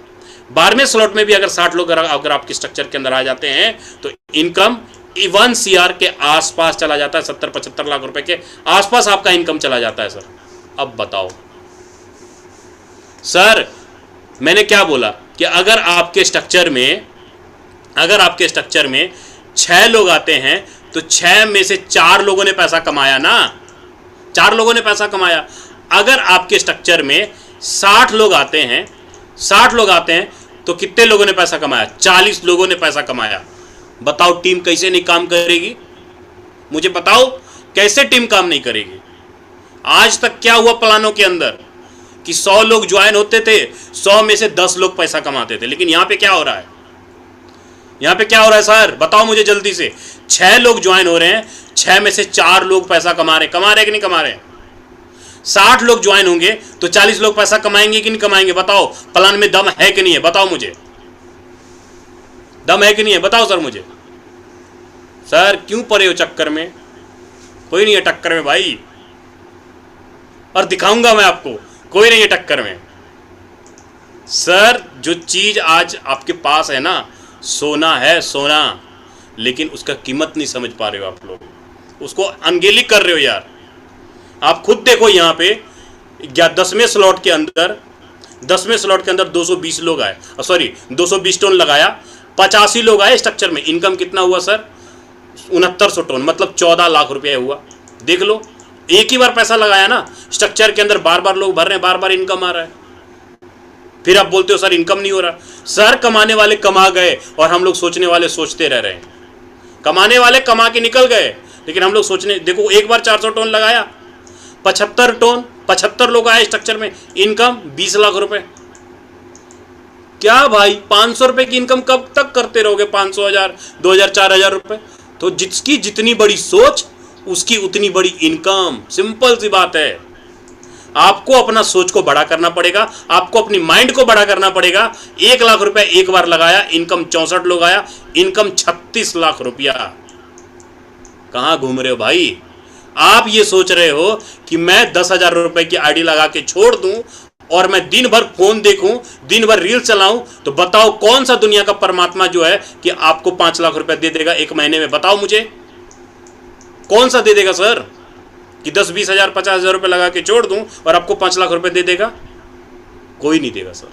12वें स्लॉट में भी अगर 60 लोग अगर आपके स्ट्रक्चर के अंदर आ जाते हैं तो इनकम 1 CR के आसपास चला जाता है। 70-75 लाख रुपए के आसपास आपका इनकम चला जाता है सर। अब बताओ सर, मैंने क्या बोला कि अगर आपके स्ट्रक्चर में 6 लोग आते हैं तो 6 में से 4 लोगों ने पैसा कमाया ना, 4 लोगों ने पैसा कमाया। अगर आपके स्ट्रक्चर में 60 लोग आते हैं, 60 लोग आते हैं तो कितने लोगों ने पैसा कमाया? 40 लोगों ने पैसा कमाया। बताओ टीम कैसे नहीं काम करेगी? मुझे बताओ कैसे टीम काम नहीं करेगी? आज तक क्या हुआ प्लानों के अंदर कि 100 लोग ज्वाइन होते थे, 100 में से 10 लोग पैसा कमाते थे। लेकिन यहां पे क्या हो रहा है? यहां पे क्या हो रहा है सर? बताओ मुझे जल्दी से। 6 लोग ज्वाइन हो रहे हैं, 6 में से 4 लोग पैसा कमा रहे कि नहीं कमा रहे? 60 लोग ज्वाइन होंगे तो 40 लोग पैसा कमाएंगे कि नहीं कमाएंगे? बताओ प्लान में दम है कि नहीं है? बताओ मुझे, दम है कि नहीं है? बताओ सर मुझे। सर क्यों पड़े हो चक्कर में? कोई नहीं है टक्कर में भाई, और दिखाऊंगा मैं आपको, कोई नहीं है टक्कर में। सर जो चीज आज आपके पास है ना, सोना है सोना, लेकिन उसका कीमत नहीं समझ पा रहे हो आप लोग, उसको अनगेली कर रहे हो यार। आप खुद देखो यहाँ पे 10वें स्लॉट के अंदर 220 लोग आए, सॉरी 220 टन लगाया, 85 लोग आए स्ट्रक्चर में। इनकम कितना हुआ सर? 6900 टन, मतलब 14 लाख रुपया हुआ। देख लो, एक ही बार पैसा लगाया ना, स्ट्रक्चर के अंदर बार बार लोग भर रहे हैं, बार बार इनकम आ रहा है। फिर आप बोलते हो सर इनकम नहीं हो रहा। सर कमाने वाले कमा गए और हम लोग सोचने वाले सोचते रह रहे हैं। कमाने वाले कमा के निकल गए, लेकिन हम लोग सोचने, देखो एक बार 400 टन लगाया, 75 लोग आए स्ट्रक्चर में, इनकम 20 लाख रुपए। क्या भाई 500 रुपए की इनकम कब तक करते रहोगे? 500, 1000, 2000, 4000 रुपए। तो जिसकी जितनी बड़ी सोच उसकी उतनी बड़ी इनकम। सिंपल सी बात है। आपको अपना सोच को बड़ा करना पड़ेगा, आपको अपनी माइंड को बड़ा करना पड़ेगा। 1 लाख रुपए एक बार लगाया, इनकम 64 लोग आया, इनकम 36 लाख रुपया। कहां घूम रहे हो भाई? आप ये सोच रहे हो कि मैं 10,000 रुपए की आईडी लगा के छोड़ दूं और मैं दिन भर फोन देखूं, दिन भर रील चलाऊं, तो बताओ कौन सा दुनिया का परमात्मा जो है कि आपको 5 लाख रुपए दे देगा एक महीने में? बताओ मुझे, कौन सा दे देगा सर? कि 10-20 हजार 50 हजार रुपए लगा के छोड़ दूं और आपको 5 लाख रुपए दे देगा? कोई नहीं देगा सर।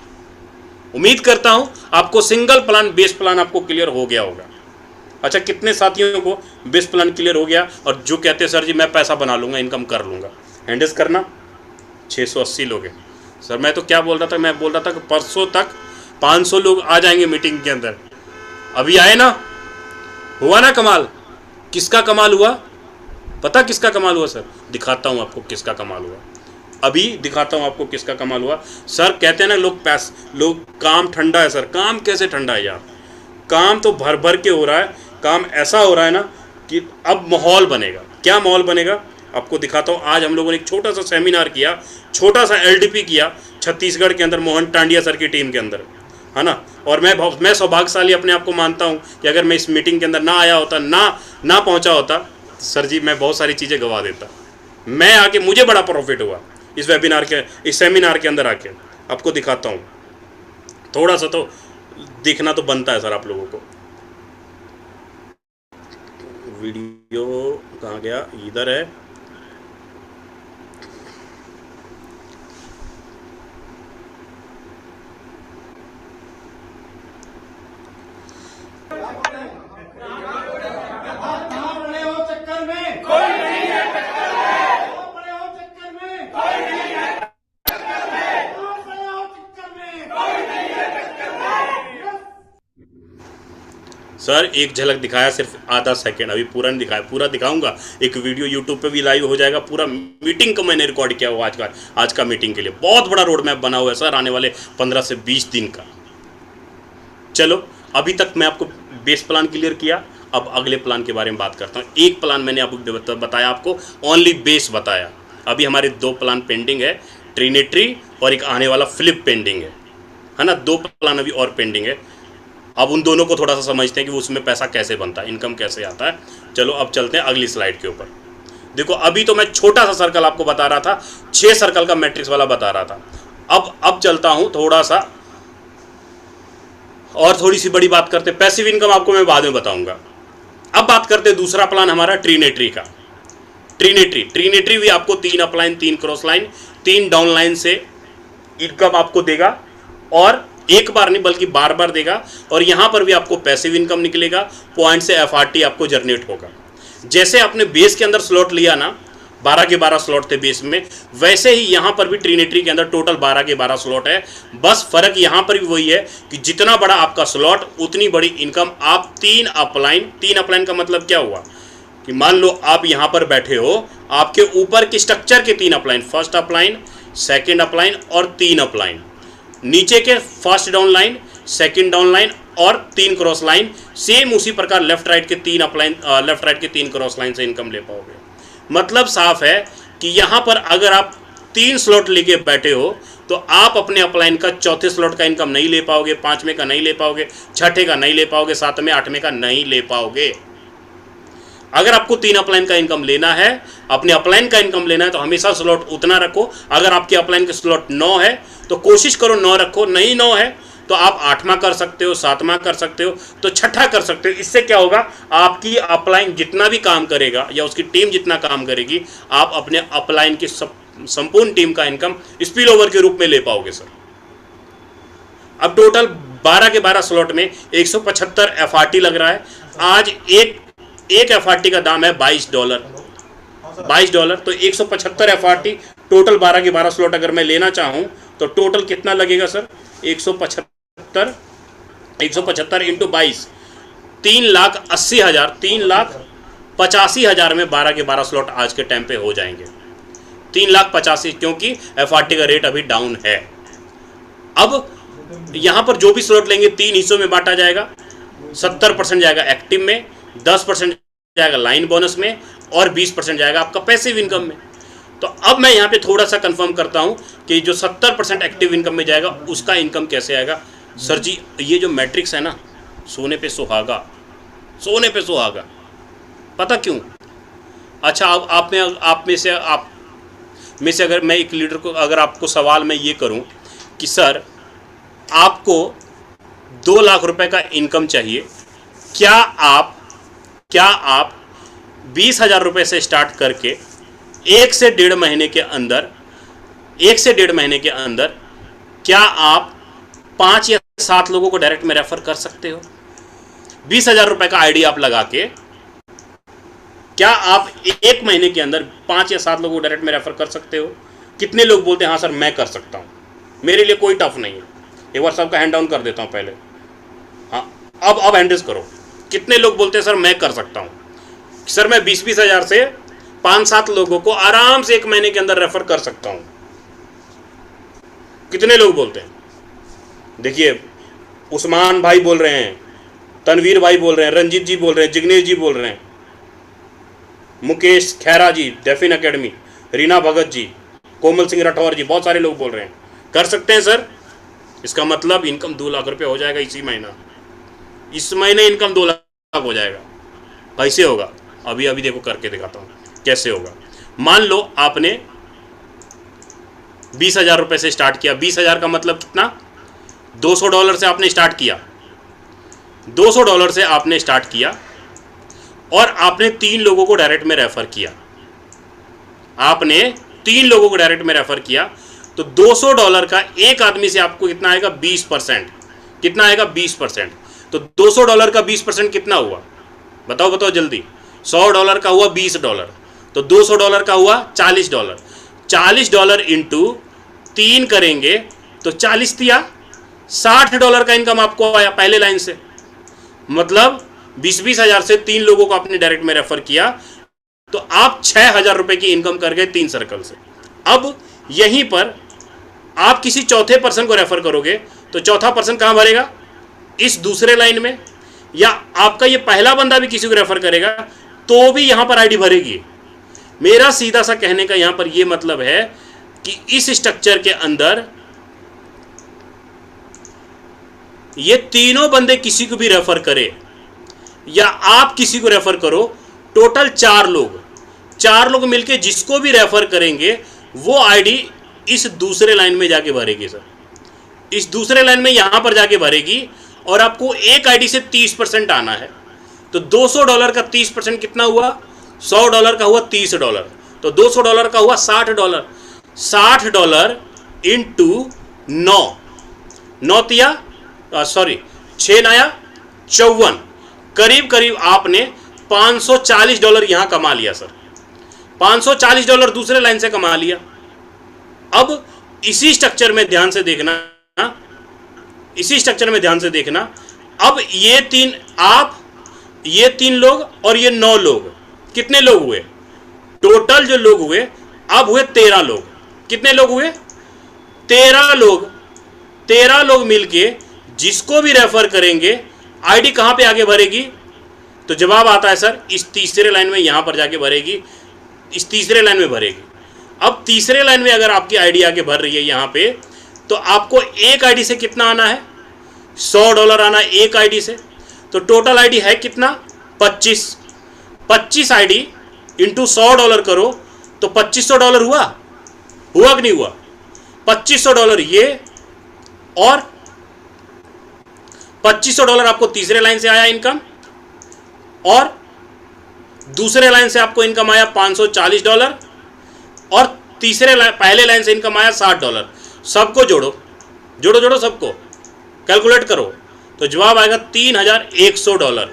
उम्मीद करता हूं आपको सिंगल प्लान, बेस प्लान आपको क्लियर हो गया होगा। अच्छा, कितने साथियों को बेस प्लान क्लियर हो गया? और जो कहते हैं सर जी मैं पैसा बना लूंगा, इनकम कर लूंगा, हैंडल्स करना। 680 लोग हैं सर। मैं तो क्या बोल रहा था, मैं बोल रहा था कि परसों तक 500 लोग आ जाएंगे मीटिंग के अंदर। अभी आए ना, हुआ ना कमाल? किसका कमाल हुआ पता? किसका कमाल हुआ सर? दिखाता हूं आपको किसका कमाल हुआ। अभी दिखाता हूं आपको किसका कमाल हुआ। सर कहते हैं ना लोग काम ठंडा है। सर काम कैसे ठंडा है यार? काम तो भर भर के हो रहा है। काम ऐसा हो रहा है ना कि अब माहौल बनेगा। क्या माहौल बनेगा आपको दिखाता हूँ। आज हम लोगों ने एक छोटा सा सेमिनार किया, छोटा सा LDP किया छत्तीसगढ़ के अंदर, मोहन टांडिया सर की टीम के अंदर, है ना। और मैं सौभाग्यशाली अपने आप को मानता हूँ कि अगर मैं इस मीटिंग के अंदर ना आया होता, ना पहुँचा होता, सर जी मैं बहुत सारी चीज़ें गवा देता। मैं आके, मुझे बड़ा प्रॉफिट हुआ इस वेबिनार के, इस सेमिनार के अंदर आके। आपको दिखाता हूँ, थोड़ा सा तो दिखना तो बनता है सर आप लोगों को। वीडियो कहाँ गया? इधर है। सर एक झलक दिखाया, सिर्फ आधा सेकंड, अभी पूरा नहीं दिखाया, पूरा दिखाऊंगा। एक वीडियो यूट्यूब पे भी लाइव हो जाएगा, पूरा मीटिंग का मैंने रिकॉर्ड किया हुआ आज का मीटिंग के लिए। बहुत बड़ा रोड मैप बना हुआ है सर आने वाले 15 से 20 दिन का। चलो अभी तक मैं आपको बेस प्लान क्लियर किया, अब अगले प्लान के बारे में बात करता हूँ। एक प्लान मैंने आपको बताया, आपको ओनली बेस बताया। अभी हमारे 2 प्लान पेंडिंग है, ट्रिनिटी और एक आने वाला फ्लिप पेंडिंग है ना। 2 प्लान अभी और पेंडिंग है। अब उन दोनों को थोड़ा सा समझते हैं कि उसमें पैसा कैसे बनता है, इनकम कैसे आता है। चलो अब चलते हैं अगली स्लाइड के ऊपर। देखो अभी तो मैं छोटा सा सर्कल आपको बता रहा था, 6 सर्कल का मैट्रिक्स वाला बता रहा था। अब चलता हूं थोड़ा सा और थोड़ी सी बड़ी बात करते हैं। पैसिव इनकम आपको मैं बाद में बताऊंगा। अब बात करते हैं दूसरा प्लान हमारा ट्रिनिटी का। ट्रिनिटी भी आपको 3 upline, 3 cross line, 3 down line से इनकम आपको देगा, और एक बार नहीं बल्कि बार बार देगा। और यहां पर भी आपको पैसिव इनकम निकलेगा, पॉइंट से एफआरटी आपको जनरेट होगा। जैसे आपने बेस के अंदर स्लॉट लिया ना, 12 के 12 स्लॉट थे बेस में, वैसे ही यहां पर भी ट्रिनिटी के अंदर टोटल 12 के 12 स्लॉट है। बस फर्क यहां पर भी वही है कि जितना बड़ा आपका स्लॉट उतनी बड़ी इनकम। आप 3 अपलाइन का मतलब क्या हुआ कि मान लो आप यहां पर बैठे हो, आपके ऊपर के स्ट्रक्चर के 3 upline, first upline, second upline और 3 अपलाइन, नीचे के first down line, second down line और 3 क्रॉस लाइन, सेम उसी प्रकार लेफ्ट राइट के 3 अपलाइन, लेफ्ट राइट के 3 क्रॉस लाइन से इनकम ले पाओगे। मतलब साफ है कि यहां पर अगर आप 3 स्लॉट लेके बैठे हो तो आप अपने अपलाइन का चौथे स्लॉट का इनकम नहीं ले पाओगे, 5वें का नहीं ले पाओगे, छठे का नहीं ले पाओगे, 7वें 8वें का नहीं ले पाओगे। अगर आपको 3 अपलाइन का इनकम लेना है, अपने अपलाइन का इनकम लेना है, तो हमेशा स्लॉट उतना रखो। अगर आपके अपलाइन के स्लॉट 9 है तो कोशिश करो 9 रखो, नहीं 9 है तो आप 8वां कर सकते हो, 7वां कर सकते हो, तो छठा कर सकते हो। इससे क्या होगा, आपकी अपलाइन जितना भी काम करेगा या उसकी टीम जितना काम करेगी, आप अपने अपलाइन की संपूर्ण टीम का इनकम स्पिल ओवर के रूप में ले पाओगे सर। अब टोटल 12 के 12 स्लॉट में 175 एफआरटी लग रहा है। आज एक एफआरटी का दाम है $22। तो 175 एफआरटी टोटल 12 के 12 स्लॉट अगर मैं लेना चाहूं तो टोटल कितना लगेगा सर, 175 इंटू 22, 3,80,000, 3,85,000 में 12 के 12 स्लॉट आज के टाइम पे हो जाएंगे। 3,85,000, क्योंकि एफआरटी का रेट अभी डाउन है। अब यहां पर जो भी स्लॉट लेंगे 3 हिस्सों में बांटा जाएगा। 70% जाएगा एक्टिव में, 10% जाएगा लाइन बोनस में और 20% जाएगा आपका पैसिव इनकम में। तो अब मैं यहाँ पे थोड़ा सा कंफर्म करता हूँ कि जो 70% एक्टिव इनकम में जाएगा उसका इनकम कैसे आएगा। सर जी ये जो मैट्रिक्स है ना, सोने पे सुहागा, सोने पे सुहागा। पता क्यों? अच्छा अब आप में से अगर मैं एक लीडर को, अगर आपको सवाल मैं ये करूँ कि सर आपको 2 लाख रुपए का इनकम चाहिए, क्या आप 20,000 रुपये से स्टार्ट करके 1 से 1.5 महीने के अंदर क्या आप 5 या 7 लोगों को डायरेक्ट में रेफर कर सकते हो? 20,000 रुपये का आईडी आप लगा के क्या आप 1 महीने के अंदर 5 या 7 लोगों को डायरेक्ट में रेफर कर सकते हो? कितने लोग बोलते हैं हाँ सर मैं कर सकता हूँ, मेरे लिए कोई टफ नहीं है। एक बार सबका हैंड डाउन कर देता हूँ पहले। हाँ अब हैंड रेज करो। कितने लोग बोलते हैं सर मैं कर सकता हूँ? सर मैं 20-20 हज़ार से 5-7 लोगों को आराम से 1 महीने के अंदर रेफर कर सकता हूँ। कितने लोग बोलते हैं? देखिए उस्मान भाई बोल रहे हैं, तनवीर भाई बोल रहे हैं, रंजीत जी बोल रहे हैं, जिग्नेश जी बोल रहे हैं, मुकेश खैरा जी, डेफिन एकेडमी, रीना भगत जी, कोमल सिंह राठौर जी, बहुत सारे लोग बोल रहे हैं कर सकते हैं सर। इसका मतलब इनकम 2 लाख रुपए हो जाएगा इसी महीना। इस महीने इनकम 2 लाख हो जाएगा। कैसे होगा? अभी देखो करके दिखाता हूँ कैसे होगा। मान लो आपने 20,000 रुपए से स्टार्ट किया। 20,000 का मतलब कितना? $200 से आपने स्टार्ट किया। $200 से आपने स्टार्ट किया और आपने 3 लोगों को डायरेक्ट में रेफर किया। आपने 3 लोगों को डायरेक्ट में रेफर किया तो $200 का एक आदमी से आपको कितना आएगा? 20%। कितना आएगा? 20%। तो $200 का 20% कितना हुआ? बताओ जल्दी। $100 का हुआ $20, तो $200 का हुआ $40। $40 इंटू 3 करेंगे तो 40 दिया, $60 का इनकम आपको आया पहले लाइन से। मतलब 20-20 हजार से 3 लोगों को आपने डायरेक्ट में रेफर किया, तो आप 6,000 रुपए की इनकम कर गए 3 सर्कल से। अब यहीं पर आप किसी चौथे पर्सन को रेफर करोगे तो चौथा पर्सन कहां भरेगा? इस दूसरे लाइन में। या आपका ये पहला बंदा भी किसी को रेफर करेगा तो भी यहां पर आईडी भरेगी। मेरा सीधा सा कहने का यहां पर ये मतलब है कि इस स्ट्रक्चर के अंदर ये तीनों बंदे किसी को भी रेफर करे या आप किसी को रेफर करो, टोटल 4 लोग मिलके जिसको भी रेफर करेंगे वो आईडी इस दूसरे लाइन में जाके भरेगी। सर इस दूसरे लाइन में यहां पर जाके भरेगी और आपको एक आईडी से 30% आना है। तो $200 का 30% कितना हुआ? $100 का हुआ $30। तो $200 का हुआ $60। $60 इंटू 9 तिया 6 9 54, करीब करीब आपने $540 यहां कमा लिया। सर $540 दूसरे लाइन से कमा लिया। अब इसी स्ट्रक्चर में ध्यान से देखना, अब ये 3 लोग और ये 9 लोग, कितने लोग हुए? टोटल जो लोग हुए अब हुए 13 लोग। कितने लोग हुए? 13 लोग। 13 लोग मिलके जिसको भी रेफर करेंगे आईडी कहां पे आगे भरेगी? तो जवाब आता है सर इस तीसरे लाइन में यहां पर जाके भरेगी, इस तीसरे लाइन में भरेगी। अब तीसरे लाइन में अगर आपकी आईडी आगे भर रही है यहां पे, तो आपको एक आईडी से कितना आना है? $100 आना एक आईडी से। तो टोटल आईडी है कितना? 25 आईडी इंटू $100 करो तो $2500 हुआ कि नहीं हुआ? $2500 ये और $2500 आपको तीसरे लाइन से आया इनकम, और दूसरे लाइन से आपको इनकम आया $540 और पहले लाइन से इनकम आया $60। सबको जोड़ो सबको कैलकुलेट करो तो जवाब आएगा $3100।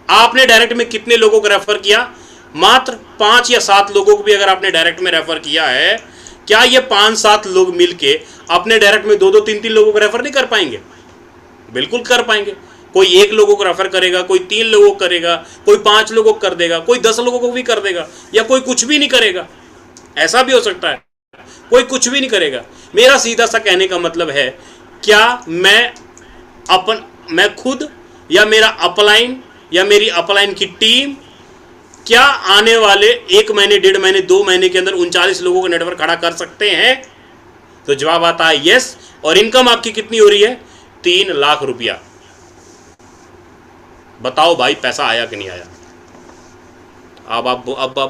आपने डायरेक्ट में कितने लोगों को रेफर किया? मात्र 5 या 7 लोगों को भी अगर आपने डायरेक्ट में रेफर किया है, क्या ये 5-7 लोग मिलके अपने डायरेक्ट में 2-2 3-3 लोगों को रेफर नहीं कर पाएंगे? बिल्कुल कर पाएंगे। कोई 1 लोगों को रेफर करेगा, कोई 3 लोगों को करेगा, कोई 5 लोगों को कर देगा, कोई 10 लोगों को भी कर देगा, या कोई कुछ भी नहीं करेगा। ऐसा भी हो सकता है, कोई कुछ भी नहीं करेगा। मेरा सीधा सा कहने का मतलब है, क्या मैं खुद या मेरा अपलाइन या मेरी अपलाइन की टीम क्या आने वाले 1 महीने, 1.5 महीने, 2 महीने के अंदर 39 लोगों का नेटवर्क खड़ा कर सकते हैं? तो जवाब आता है यस। और इनकम आपकी कितनी हो रही है? 3 लाख रुपया। बताओ भाई पैसा आया कि नहीं आया? अब आप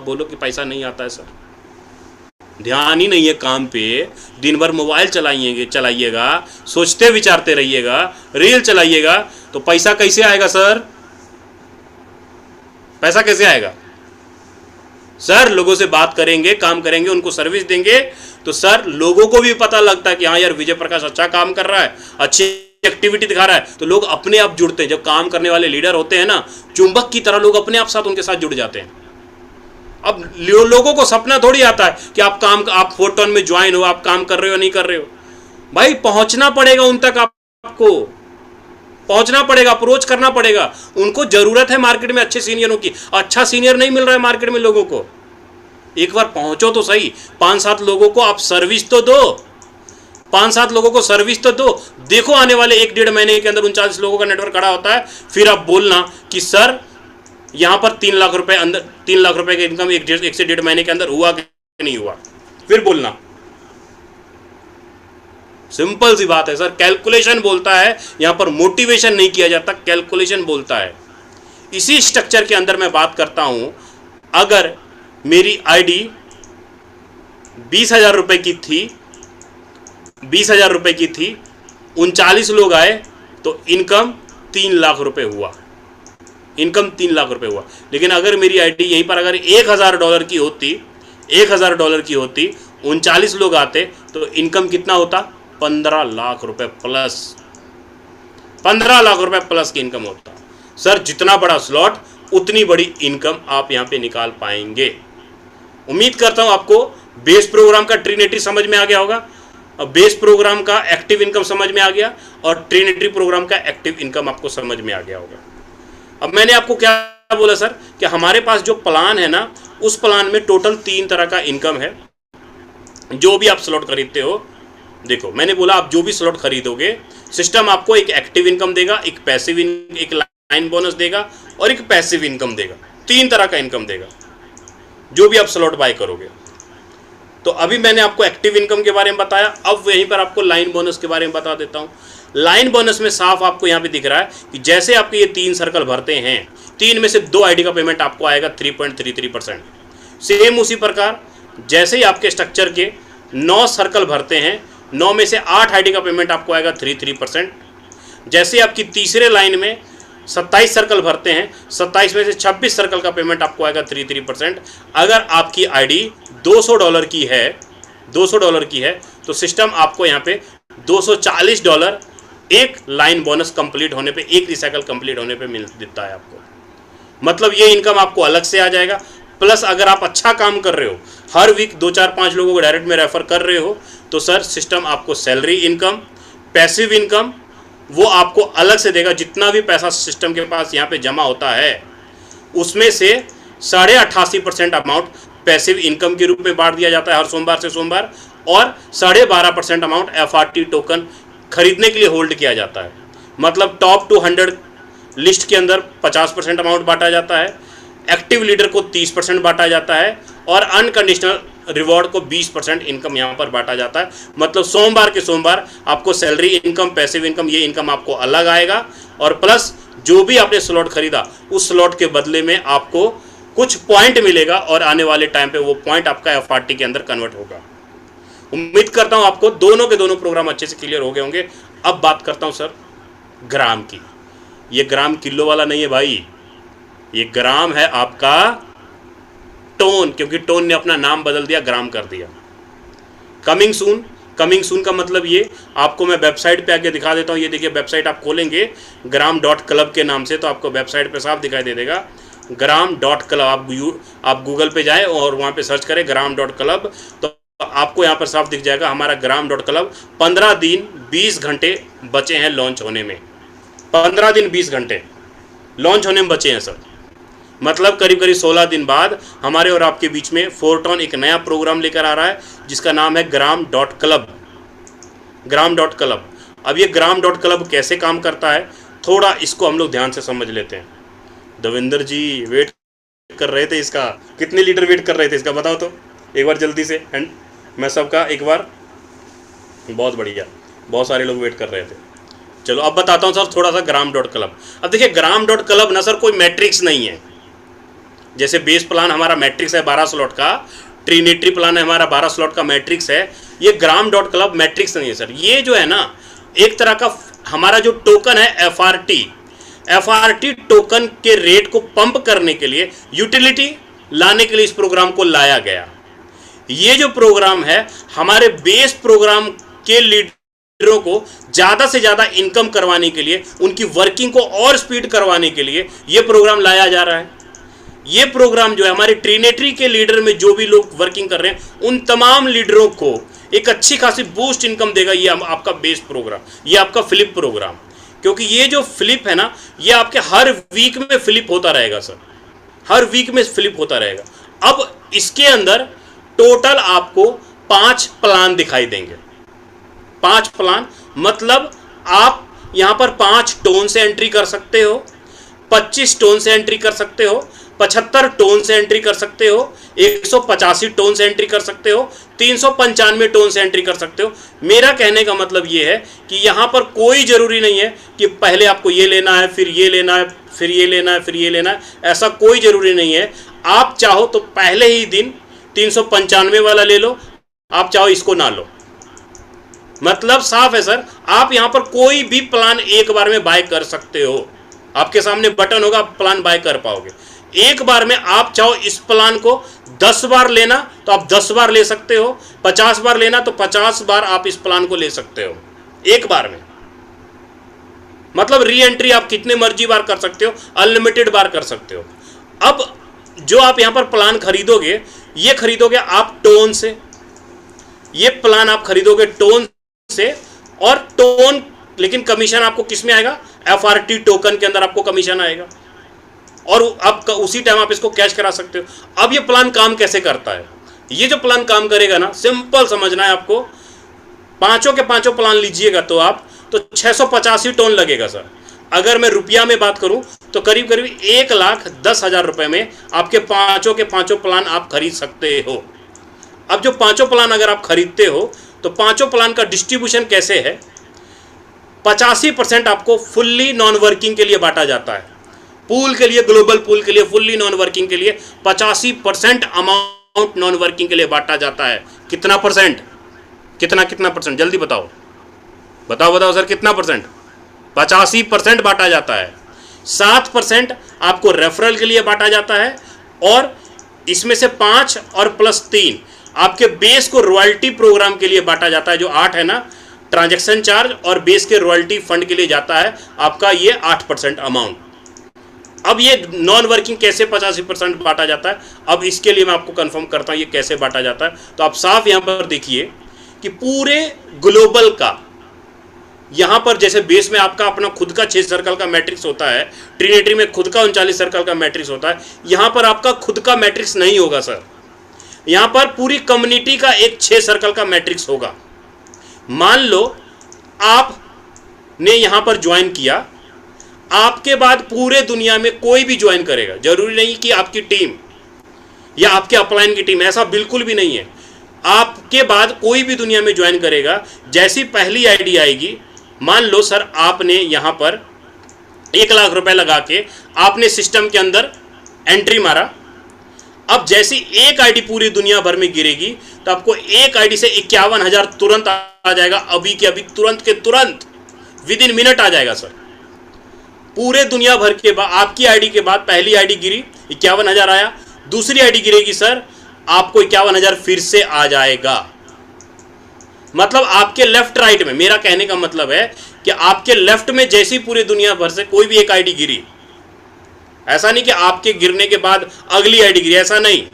बोलो कि पैसा नहीं आता है। सर ध्यान ही नहीं है काम पे, दिन भर मोबाइल चलाइएगा, सोचते विचारते रहिएगा, रील चलाइएगा, तो पैसा कैसे आएगा? सर पैसा कैसे आएगा? सर लोगों से बात करेंगे, काम करेंगे, उनको सर्विस देंगे, तो सर लोगों को भी पता लगता है कि हाँ यार विजय प्रकाश अच्छा काम कर रहा है, अच्छी एक्टिविटी दिखा रहा है, तो लोग अपने आप जुड़ते हैं। जब काम करने वाले लीडर होते हैं ना, चुंबक की तरह लोग अपने आप साथ उनके साथ जुड़ जाते हैं। अब लोगों को सपना थोड़ी आता है कि आप फोटोन में ज्वाइन हो, आप काम कर रहे हो नहीं कर रहे हो। भाई पहुंचना पड़ेगा उन तक, आपको पहुंचना पड़ेगा, अप्रोच करना पड़ेगा। उनको जरूरत है मार्केट में अच्छे सीनियरों की। अच्छा सीनियर नहीं मिल रहा है मार्केट में लोगों को। एक बार पहुंचो तो सही, 5-7 लोगों को आप सर्विस तो दो, 5-7 लोगों को सर्विस तो दो। देखो आने वाले 1-1.5 महीने के अंदर 39 लोगों का नेटवर्क खड़ा होता है, फिर आप बोलना कि सर यहां पर 3 लाख रुपए अंदर 3 लाख रुपए का इनकम 1 से 1.5 महीने के अंदर हुआ कि नहीं हुआ, फिर बोलना। सिंपल सी बात है सर, कैलकुलेशन बोलता है, यहां पर मोटिवेशन नहीं किया जाता, कैलकुलेशन बोलता है। इसी स्ट्रक्चर के अंदर मैं बात करता हूं, अगर मेरी आईडी 20,000 रुपए की थी, 20,000 रुपए की थी, 39 लोग आए तो इनकम 3 लाख रुपए हुआ, इनकम 3 लाख रुपए हुआ। लेकिन अगर मेरी आईडी यहीं पर अगर $1,000 की होती, $1,000 की होती, 39 लोग आते तो इनकम कितना होता? 15 लाख रुपए प्लस, 15 लाख रुपए प्लस की इनकम होता। सर जितना बड़ा स्लॉट उतनी बड़ी इनकम आप यहां पे निकाल पाएंगे। उम्मीद करता हूं आपको बेस प्रोग्राम का ट्रिनिटी समझ में आ गया होगा, और बेस प्रोग्राम का एक्टिव इनकम समझ में आ गया, और ट्रिनिटी प्रोग्राम का एक्टिव इनकम आपको समझ में आ गया होगा। अब मैंने आपको क्या बोला सर कि हमारे पास जो प्लान है ना, उस प्लान में टोटल 3 तरह का इनकम है। जो भी आप स्लॉट खरीदते हो, देखो मैंने बोला आप जो भी स्लॉट खरीदोगे, सिस्टम आपको एक एक्टिव इनकम देगा, एक पैसिव एक लाइन बोनस देगा और एक पैसिव इनकम देगा। 3 तरह का इनकम देगा जो भी आप स्लॉट बाय करोगे। तो अभी मैंने आपको एक्टिव इनकम के बारे में बताया, अब वहीं पर आपको लाइन बोनस के बारे में बता देता हूं। लाइन बोनस में साफ आपको यहां पे दिख रहा है कि जैसे आपके ये 3 सर्कल भरते हैं, 3 में से 2 आईडी का पेमेंट आपको आएगा 3.33%। सेम उसी प्रकार जैसे ही आपके स्ट्रक्चर के 9 सर्कल भरते हैं, 9 में से 8 आईडी का पेमेंट आपको आएगा 33%। जैसे आपकी तीसरे लाइन में 27 सर्कल भरते हैं, 27 में से 26 सर्कल का पेमेंट आपको आएगा 33%। अगर आपकी आईडी $200 की है, $200 की है, तो सिस्टम आपको यहाँ पे $240 एक लाइन बोनस कंप्लीट होने पे, एक रिसाइकल कंप्लीट होने पे मिल देता है आपको। मतलब ये इनकम आपको अलग से आ जाएगा। प्लस अगर आप अच्छा काम कर रहे हो, हर वीक 2, 4, 5 लोगों को डायरेक्ट में रेफर कर रहे हो, तो सर सिस्टम आपको सैलरी इनकम, पैसिव इनकम वो आपको अलग से देगा। जितना भी पैसा सिस्टम के पास यहाँ पे जमा होता है, उसमें से 88.5% अमाउंट पैसिव इनकम के रूप में बांट दिया जाता है हर सोमवार से सोमवार, और 12.5% अमाउंट FRT टोकन खरीदने के लिए होल्ड किया जाता है। मतलब टॉप 200 लिस्ट के अंदर 50% अमाउंट बांटा जाता है, एक्टिव लीडर को 30% बांटा जाता है, और अनकंडीशनल रिवॉर्ड को 20% इनकम यहाँ पर बांटा जाता है। मतलब सोमवार के सोमवार आपको सैलरी इनकम, पैसिव इनकम, ये इनकम आपको अलग आएगा। और प्लस जो भी आपने स्लॉट खरीदा, उस स्लॉट के बदले में आपको कुछ पॉइंट मिलेगा, और आने वाले टाइम पे वो पॉइंट आपका FRT के अंदर कन्वर्ट होगा। उम्मीद करता हूँ आपको दोनों के दोनों प्रोग्राम अच्छे से क्लियर हो गए होंगे। अब बात करता हूँ सर ग्राम की। ये ग्राम किलो वाला नहीं है भाई, ये ग्राम है आपका टोन, क्योंकि टोन ने अपना नाम बदल दिया, ग्राम कर दिया। कमिंग सून, कमिंग सून का मतलब ये आपको मैं वेबसाइट पे आके दिखा देता हूँ। ये देखिए वेबसाइट आप खोलेंगे gram.club के नाम से, तो आपको वेबसाइट पे साफ दिखाई दे देगा gram.club। आप गूगल पे जाए और वहाँ पे सर्च करें gram.club, तो आपको यहाँ पर साफ दिख जाएगा हमारा gram.club। 15 दिन 20 घंटे बचे हैं लॉन्च होने में, 15 दिन 20 घंटे लॉन्च होने में बचे हैं सर। मतलब करीब करीब 16 दिन बाद हमारे और आपके बीच में फोरटॉन एक नया प्रोग्राम लेकर आ रहा है, जिसका नाम है gram.club। gram.club। अब ये gram.club कैसे काम करता है, थोड़ा इसको हम लोग ध्यान से समझ लेते हैं। दविंदर जी वेट कर रहे थे इसका, कितने लीटर वेट कर रहे थे इसका बताओ तो एक बार जल्दी से। एंड मैं सबका एक बार, बहुत बढ़िया, बहुत सारे लोग वेट कर रहे थे। चलो अब बताता हूँ सर थोड़ा सा gram.club। अब देखिए gram.club ना सर कोई मैट्रिक्स नहीं है। जैसे बेस प्लान हमारा मैट्रिक्स है 12 स्लॉट का, ट्रिनिटी प्लान है हमारा 12 स्लॉट का मैट्रिक्स है, ये gram.club मैट्रिक्स नहीं है सर। ये जो है ना एक तरह का हमारा जो टोकन है FRT टोकन के रेट को पंप करने के लिए, यूटिलिटी लाने के लिए इस प्रोग्राम को लाया गया। ये जो प्रोग्राम है हमारे बेस प्रोग्राम के लीडरों को ज़्यादा से ज़्यादा इनकम करवाने के लिए, उनकी वर्किंग को और स्पीड करवाने के लिए ये प्रोग्राम लाया जा रहा है। ये प्रोग्राम जो है हमारे ट्रिनिटी के लीडर में जो भी लोग वर्किंग कर रहे हैं, उन तमाम लीडरों को एक अच्छी खासी बूस्ट इनकम देगा। ये आपका बेस प्रोग्राम, ये आपका फ्लिप प्रोग्राम, क्योंकि ये जो फ्लिप है ना, ये आपके हर वीक में फ्लिप होता रहेगा सर, हर वीक में फ्लिप होता रहेगा। अब इसके अंदर टोटल आपको 5 प्लान दिखाई देंगे। 5 प्लान मतलब आप यहां पर 5 टोन से एंट्री कर सकते हो, 25 टोन से एंट्री कर सकते हो, 75 टोन से एंट्री कर सकते हो, 185 टोन से एंट्री कर सकते हो, 395 टोन से एंट्री कर सकते हो। मेरा कहने का मतलब ये है कि यहाँ पर कोई ज़रूरी नहीं है कि पहले आपको ये लेना है, फिर ये लेना है, फिर ये लेना है, फिर ये लेना है, ऐसा कोई ज़रूरी नहीं है। आप चाहो तो पहले ही दिन 395 वाला ले लो, आप चाहो इसको ना लो। मतलब साफ है सर, आप यहाँ पर कोई भी प्लान एक बार में बाय कर सकते हो। आपके सामने बटन होगा, आप प्लान बाय कर पाओगे एक बार में। आप चाहो इस प्लान को 10 बार लेना तो आप 10 बार ले सकते हो, 50 बार लेना तो 50 बार आप इस प्लान को ले सकते हो एक बार में। मतलब री एंट्री आप कितने मर्जी बार कर सकते हो, अनलिमिटेड बार कर सकते हो। अब जो आप यहां पर प्लान खरीदोगे, ये खरीदोगे आप टोन से, ये प्लान आप खरीदोगे टोन से, और टोन लेकिन कमीशन आपको किस में आएगा, FRT टोकन के अंदर आपको कमीशन आएगा। और अब उसी टाइम आप इसको कैश करा सकते हो। अब ये प्लान काम कैसे करता है, ये जो प्लान काम करेगा ना, सिंपल समझना है आपको। पांचों के पांचों प्लान लीजिएगा तो आप तो 685 टोन लगेगा सर। अगर मैं रुपया में बात करूं तो करीब करीब 1,10,000 रुपए में आपके पांचों के पांचों प्लान आप खरीद सकते हो। अब जो पांचों प्लान अगर आप खरीदते हो तो पांचों प्लान का डिस्ट्रीब्यूशन कैसे है, 85% आपको फुल्ली नॉन वर्किंग के लिए बांटा जाता है। पूल के लिए, ग्लोबल पूल के लिए, फुल्ली नॉन वर्किंग के लिए 85% अमाउंट नॉन वर्किंग के लिए बांटा जाता है। कितना परसेंट, कितना परसेंट, जल्दी बताओ बताओ सर, कितना परसेंट? 85% बांटा जाता है। 7% आपको रेफरल के लिए बांटा जाता है, और इसमें से 5 और प्लस 3 आपके बेस को रॉयल्टी प्रोग्राम के लिए बांटा जाता है। जो 8 है ना, ट्रांजैक्शन चार्ज और बेस के रॉयल्टी फंड के लिए जाता है आपका ये 8% अमाउंट। अब ये नॉन वर्किंग कैसे 85% बांटा जाता है, अब इसके लिए मैं आपको कंफर्म करता हूं ये कैसे बांटा जाता है। तो आप साफ यहां पर देखिए कि पूरे ग्लोबल का यहां पर जैसे बेस में आपका अपना खुद का 6 सर्कल का मैट्रिक्स होता है, ट्रिनिटी में खुद का 39 सर्कल का मैट्रिक्स होता है, यहां पर आपका खुद का मैट्रिक्स नहीं होगा सर। यहां पर पूरी कम्युनिटी का एक 6 सर्कल का मैट्रिक्स होगा। मान लो आपने यहां पर ज्वाइन किया, आपके बाद पूरे दुनिया में कोई भी ज्वाइन करेगा, जरूरी नहीं कि आपकी टीम या आपके अपलाइन की टीम, ऐसा बिल्कुल भी नहीं है। आपके बाद कोई भी दुनिया में ज्वाइन करेगा, जैसी पहली आईडी आएगी, मान लो सर आपने यहां पर 1,00,000 रुपए लगा के आपने सिस्टम के अंदर एंट्री मारा। अब जैसी एक आईडी पूरी दुनिया भर में गिरेगी तो आपको एक आईडी से 51,000 तुरंत आ जाएगा, अभी के अभी, तुरंत के तुरंत, विद इन मिनट आ जाएगा सर। पूरे दुनिया भर के बाद आपकी आईडी के बाद पहली आईडी गिरी, 51,000 आया, दूसरी आईडी गिरेगी सर, आपको 51,000 फिर से आ जाएगा। मतलब आपके लेफ्ट राइट में, मेरा कहने का मतलब है कि आपके लेफ्ट में जैसी पूरी दुनिया भर से कोई भी एक आईडी गिरी, ऐसा नहीं कि आपके गिरने के बाद अगली आईडी गिरी, ऐसा नहीं,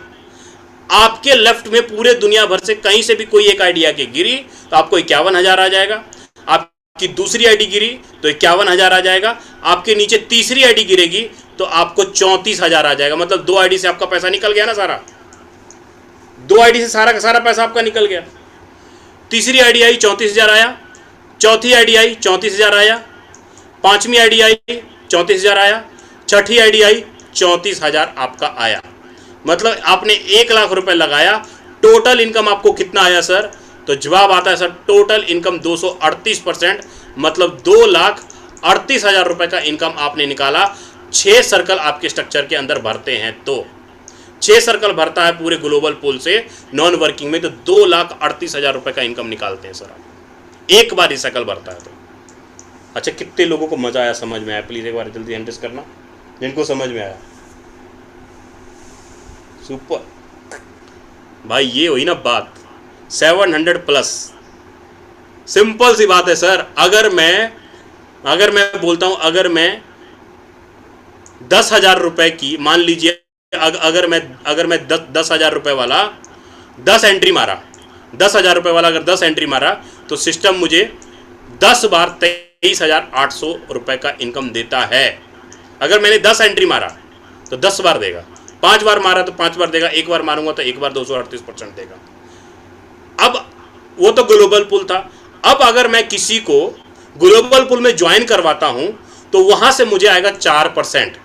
आपके लेफ्ट में पूरे दुनिया भर से कहीं से भी कोई एक आईडी आके गिरी तो आपको 51,000 आ जाएगा। आपकी दूसरी आईडी गिरी तो 51,000 आ जाएगा। आपके नीचे तीसरी आईडी गिरेगी तो आपको 34,000 आ जाएगा। मतलब 2 आईडी से आपका पैसा निकल गया ना सारा, 2 आईडी से सारा का सारा पैसा आपका निकल गया। तीसरी आईडी आई 34,000 आया, चौथी आईडी आई 34,000 आया, पांचवी आईडी आई 34,000 आया, छठी आईडी आई 34,000 आपका आया। मतलब आपने 1,00,000 रुपए लगाया, टोटल इनकम आपको कितना आया सर? तो जवाब आता है सर, टोटल इनकम 238%, मतलब 2,38,000 रुपए का इनकम आपने निकाला। 6 सर्कल आपके स्ट्रक्चर के अंदर भरते हैं तो 6 सर्कल भरता है पूरे ग्लोबल पूल से नॉन वर्किंग में, तो 2,38,000 रुपए का इनकम निकालते हैं सर आप, एक बार ही सर्कल भरता है तो। अच्छा, कितने लोगों को मजा आया, समझ में आया? प्लीज एक बार जल्दी एंट्रेस करना जिनको समझ में आया। सुपर भाई, ये हुई ना बात, 700 प्लस। सिंपल सी बात है सर। अगर मैं बोलता हूं, अगर मैं 10,000 रुपए की, मान लीजिए अगर मैं 10,000 रुपए वाला 10 एंट्री मारा, 10,000 रुपए वाला अगर 10 एंट्री मारा तो सिस्टम मुझे 10 बार 23,800 रुपए का इनकम देता है। अगर मैंने 10 एंट्री मारा तो 10 बार देगा, 5 बार मारा तो 5 बार देगा, एक बार मारूंगा तो एक बार 238% देगा। अब वो तो ग्लोबल पूल था। अब अगर मैं किसी को ग्लोबल पूल में ज्वाइन करवाता हूं तो वहां से मुझे आएगा 4%।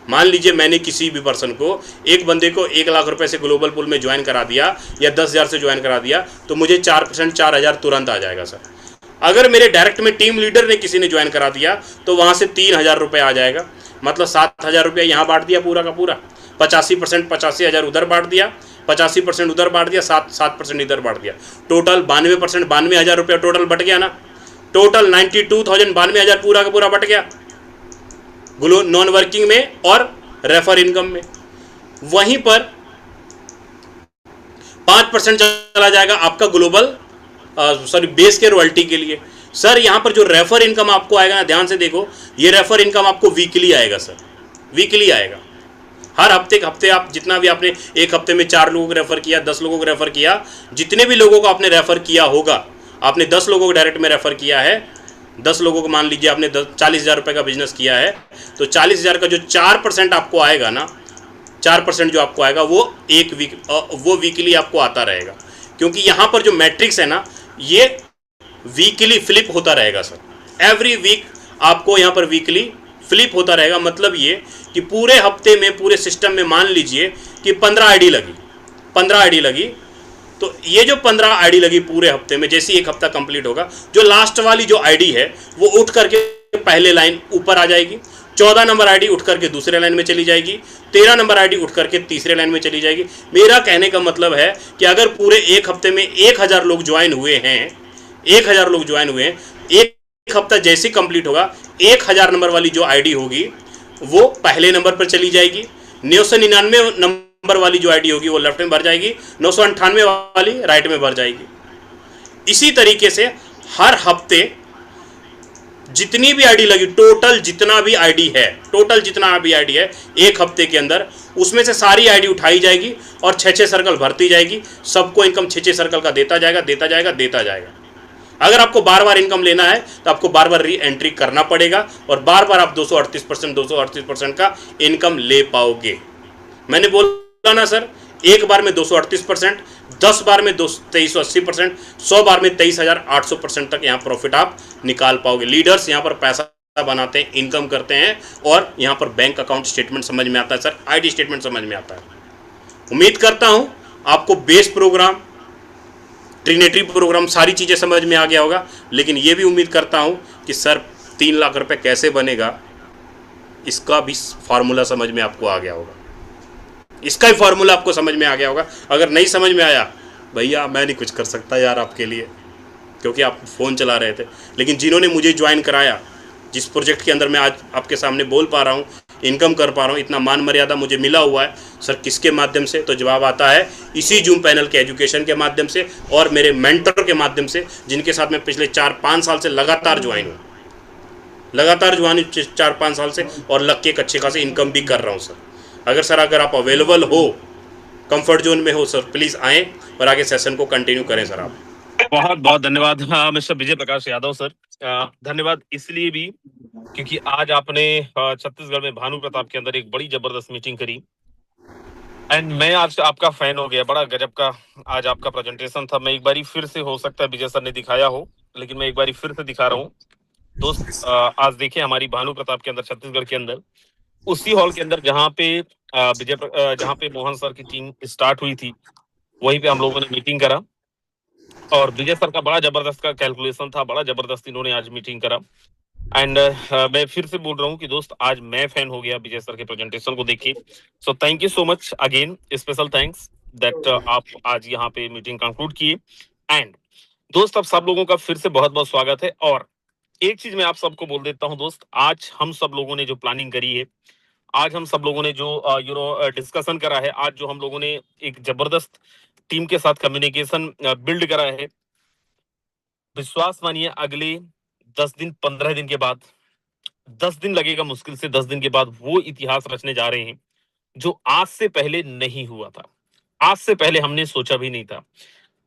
मान लीजिए मैंने किसी भी पर्सन को, एक बंदे को 1,00,000 रुपए से ग्लोबल पूल में ज्वाइन करा दिया या 10,000 से ज्वाइन करा दिया तो मुझे 4%, 4,000 तुरंत आ जाएगा सर। अगर मेरे डायरेक्ट में टीम लीडर ने किसी ने ज्वाइन करा दिया तो वहां से 3,000 रुपए आ जाएगा। मतलब 7,000 रुपया यहाँ बांट दिया पूरा का पूरा, 85%, 85,000 उधर बांट दिया, 85% उधर बांट दिया, 7% इधर बांट दिया, टोटल 92%, 92,000 रुपया टोटल बट गया ना। टोटल 92,000, 92,000 पूरा का पूरा बट गया नॉन वर्किंग में और रेफर इनकम में। वहीं पर 5% चला जाएगा आपका ग्लोबल बेस के रॉयल्टी के लिए। सर यहाँ पर जो रेफर इनकम आपको आएगा ना, ध्यान से देखो, ये रेफर इनकम आपको वीकली आएगा सर, वीकली आएगा। हर हफ्ते आप जितना भी आपने एक हफ्ते में 4 लोगों को रेफर किया, 10 लोगों को रेफर किया, जितने भी लोगों को आपने रेफर किया होगा, आपने 10 लोगों को डायरेक्ट में रेफर किया है 10 लोगों को मान लीजिए आपने 40,000 रुपये का बिजनेस किया है, तो 40,000 का जो 4% आपको आएगा ना, 4% जो आपको आएगा वो वीकली आपको आता रहेगा, क्योंकि यहाँ पर जो मैट्रिक्स है ना, ये वीकली फ्लिप होता रहेगा सर। एवरी वीक आपको यहाँ पर वीकली फ्लिप होता रहेगा। मतलब ये कि पूरे हफ्ते में, पूरे सिस्टम में मान लीजिए कि 15 आईडी लगी, 15 आईडी लगी, तो ये जो 15 आईडी लगी पूरे हफ्ते में, जैसे एक हफ्ता कंप्लीट होगा, जो लास्ट वाली जो आईडी है वो उठ करके पहले लाइन ऊपर आ जाएगी, 14 नंबर आईडी उठ करके दूसरे लाइन में चली जाएगी, 13 नंबर आईडी उठ करके तीसरे लाइन में चली जाएगी। मेरा कहने का मतलब है कि अगर पूरे एक हफ्ते में 1000 लोग ज्वाइन हुए हैं, 1000 लोग ज्वाइन हुए हैं, एक हफ्ता जैसे कंप्लीट होगा, 1000 नंबर वाली जो आईडी होगी वो पहले नंबर पर चली जाएगी, 999 नंबर वाली जो आईडी होगी वो लेफ्ट में भर जाएगी, 998 वाली राइट में भर जाएगी। इसी तरीके से हर हफ्ते जितनी भी आईडी लगी, टोटल जितना भी आईडी है एक हफ्ते के अंदर, उसमें से सारी आईडी उठाई जाएगी और 6-6 सर्कल भरती जाएगी। सबको इनकम 6-6 सर्कल का देता जाएगा। अगर आपको बार बार इनकम लेना है तो आपको बार बार री एंट्री करना पड़ेगा और बार बार आप 238% का इनकम ले पाओगे। मैंने बोला ना सर, एक बार में 238%, 10 बार में 2380%, 100 बार में 23,800% तक यहाँ प्रॉफिट आप निकाल पाओगे। लीडर्स यहाँ पर पैसा बनाते हैं, इनकम करते हैं, और यहाँ पर बैंक अकाउंट स्टेटमेंट समझ में आता है सर, आईडी स्टेटमेंट समझ में आता है। उम्मीद करता हूँ आपको बेस प्रोग्राम, ट्रिनेटरी प्रोग्राम, सारी चीज़ें समझ में आ गया होगा। लेकिन ये भी उम्मीद करता हूँ कि सर 3 लाख रुपए कैसे बनेगा, इसका भी फार्मूला समझ में आपको आ गया होगा, इसका ही फार्मूला आपको समझ में आ गया होगा। अगर नहीं समझ में आया, भैया मैं नहीं कुछ कर सकता यार आपके लिए, क्योंकि आप फ़ोन चला रहे थे। लेकिन जिन्होंने मुझे ज्वाइन कराया, जिस प्रोजेक्ट के अंदर मैं आज आपके सामने बोल पा रहा हूँ, इनकम कर पा रहा हूँ, इतना मान मर्यादा मुझे मिला हुआ है सर, किसके माध्यम से? तो जवाब आता है इसी जूम पैनल के एजुकेशन के माध्यम से और मेरे मेंटर के माध्यम से, जिनके साथ मैं पिछले 4-5 साल से लगातार ज्वाइन हूँ, 4-5 साल से, और लग के एक अच्छे खासे इनकम भी कर रहा हूँ सर। अगर आप अवेलेबल हो, कंफर्ट जोन में हो सर, प्लीज़ आएँ और आगे सेशन को कंटिन्यू करें सर। आप बहुत बहुत धन्यवाद मिस्टर विजय प्रकाश यादव सर। धन्यवाद इसलिए भी क्योंकि आज आपने छत्तीसगढ़ में भानु प्रताप के अंदर एक बड़ी जबरदस्त मीटिंग करी, एंड मैं आज आपका फैन हो गया। बड़ा गजब का आज आपका प्रेजेंटेशन था। मैं एक बारी फिर से, हो सकता है विजय सर ने दिखाया हो, लेकिन मैं एक बारी फिर से दिखा रहा हूँ दोस्त। आज देखिए हमारी भानु प्रताप के अंदर, छत्तीसगढ़ के अंदर, उसी हॉल के अंदर जहाँ पे जहाँ पे मोहन सर की टीम स्टार्ट हुई थी, वहीं पे हम लोगों ने मीटिंग करा, और विजय सर का बड़ा जबरदस्त का कैलकुलेशन था, बड़ा जबरदस्त इन्होंने आज मीटिंग करा। एंड मैं फिर से बोल रहा हूँ कि दोस्त आज मैं फैन हो गया विजय सर के प्रेजेंटेशन को देखिए। So thank you so much again, special thanks that आप आज यहाँ पे मीटिंग कंक्लूड किए। एंड दोस्त अब सब लोगों का फिर से बहुत बहुत स्वागत है। और एक चीज मैं आप सबको बोल देता हूँ दोस्त, आज हम सब लोगों ने जो प्लानिंग करी है, आज हम सब लोगों ने जो डिस्कशन करा है, आज जो हम लोगों ने एक जबरदस्त टीम के साथ कम्युनिकेशन बिल्ड करा है, विश्वास मानिए अगले 10 दिन 15 दिन के बाद, 10 दिन लगेगा मुश्किल से, 10 दिन के बाद वो इतिहास रचने जा रहे हैं जो आज से पहले नहीं हुआ था, आज से पहले हमने सोचा भी नहीं था,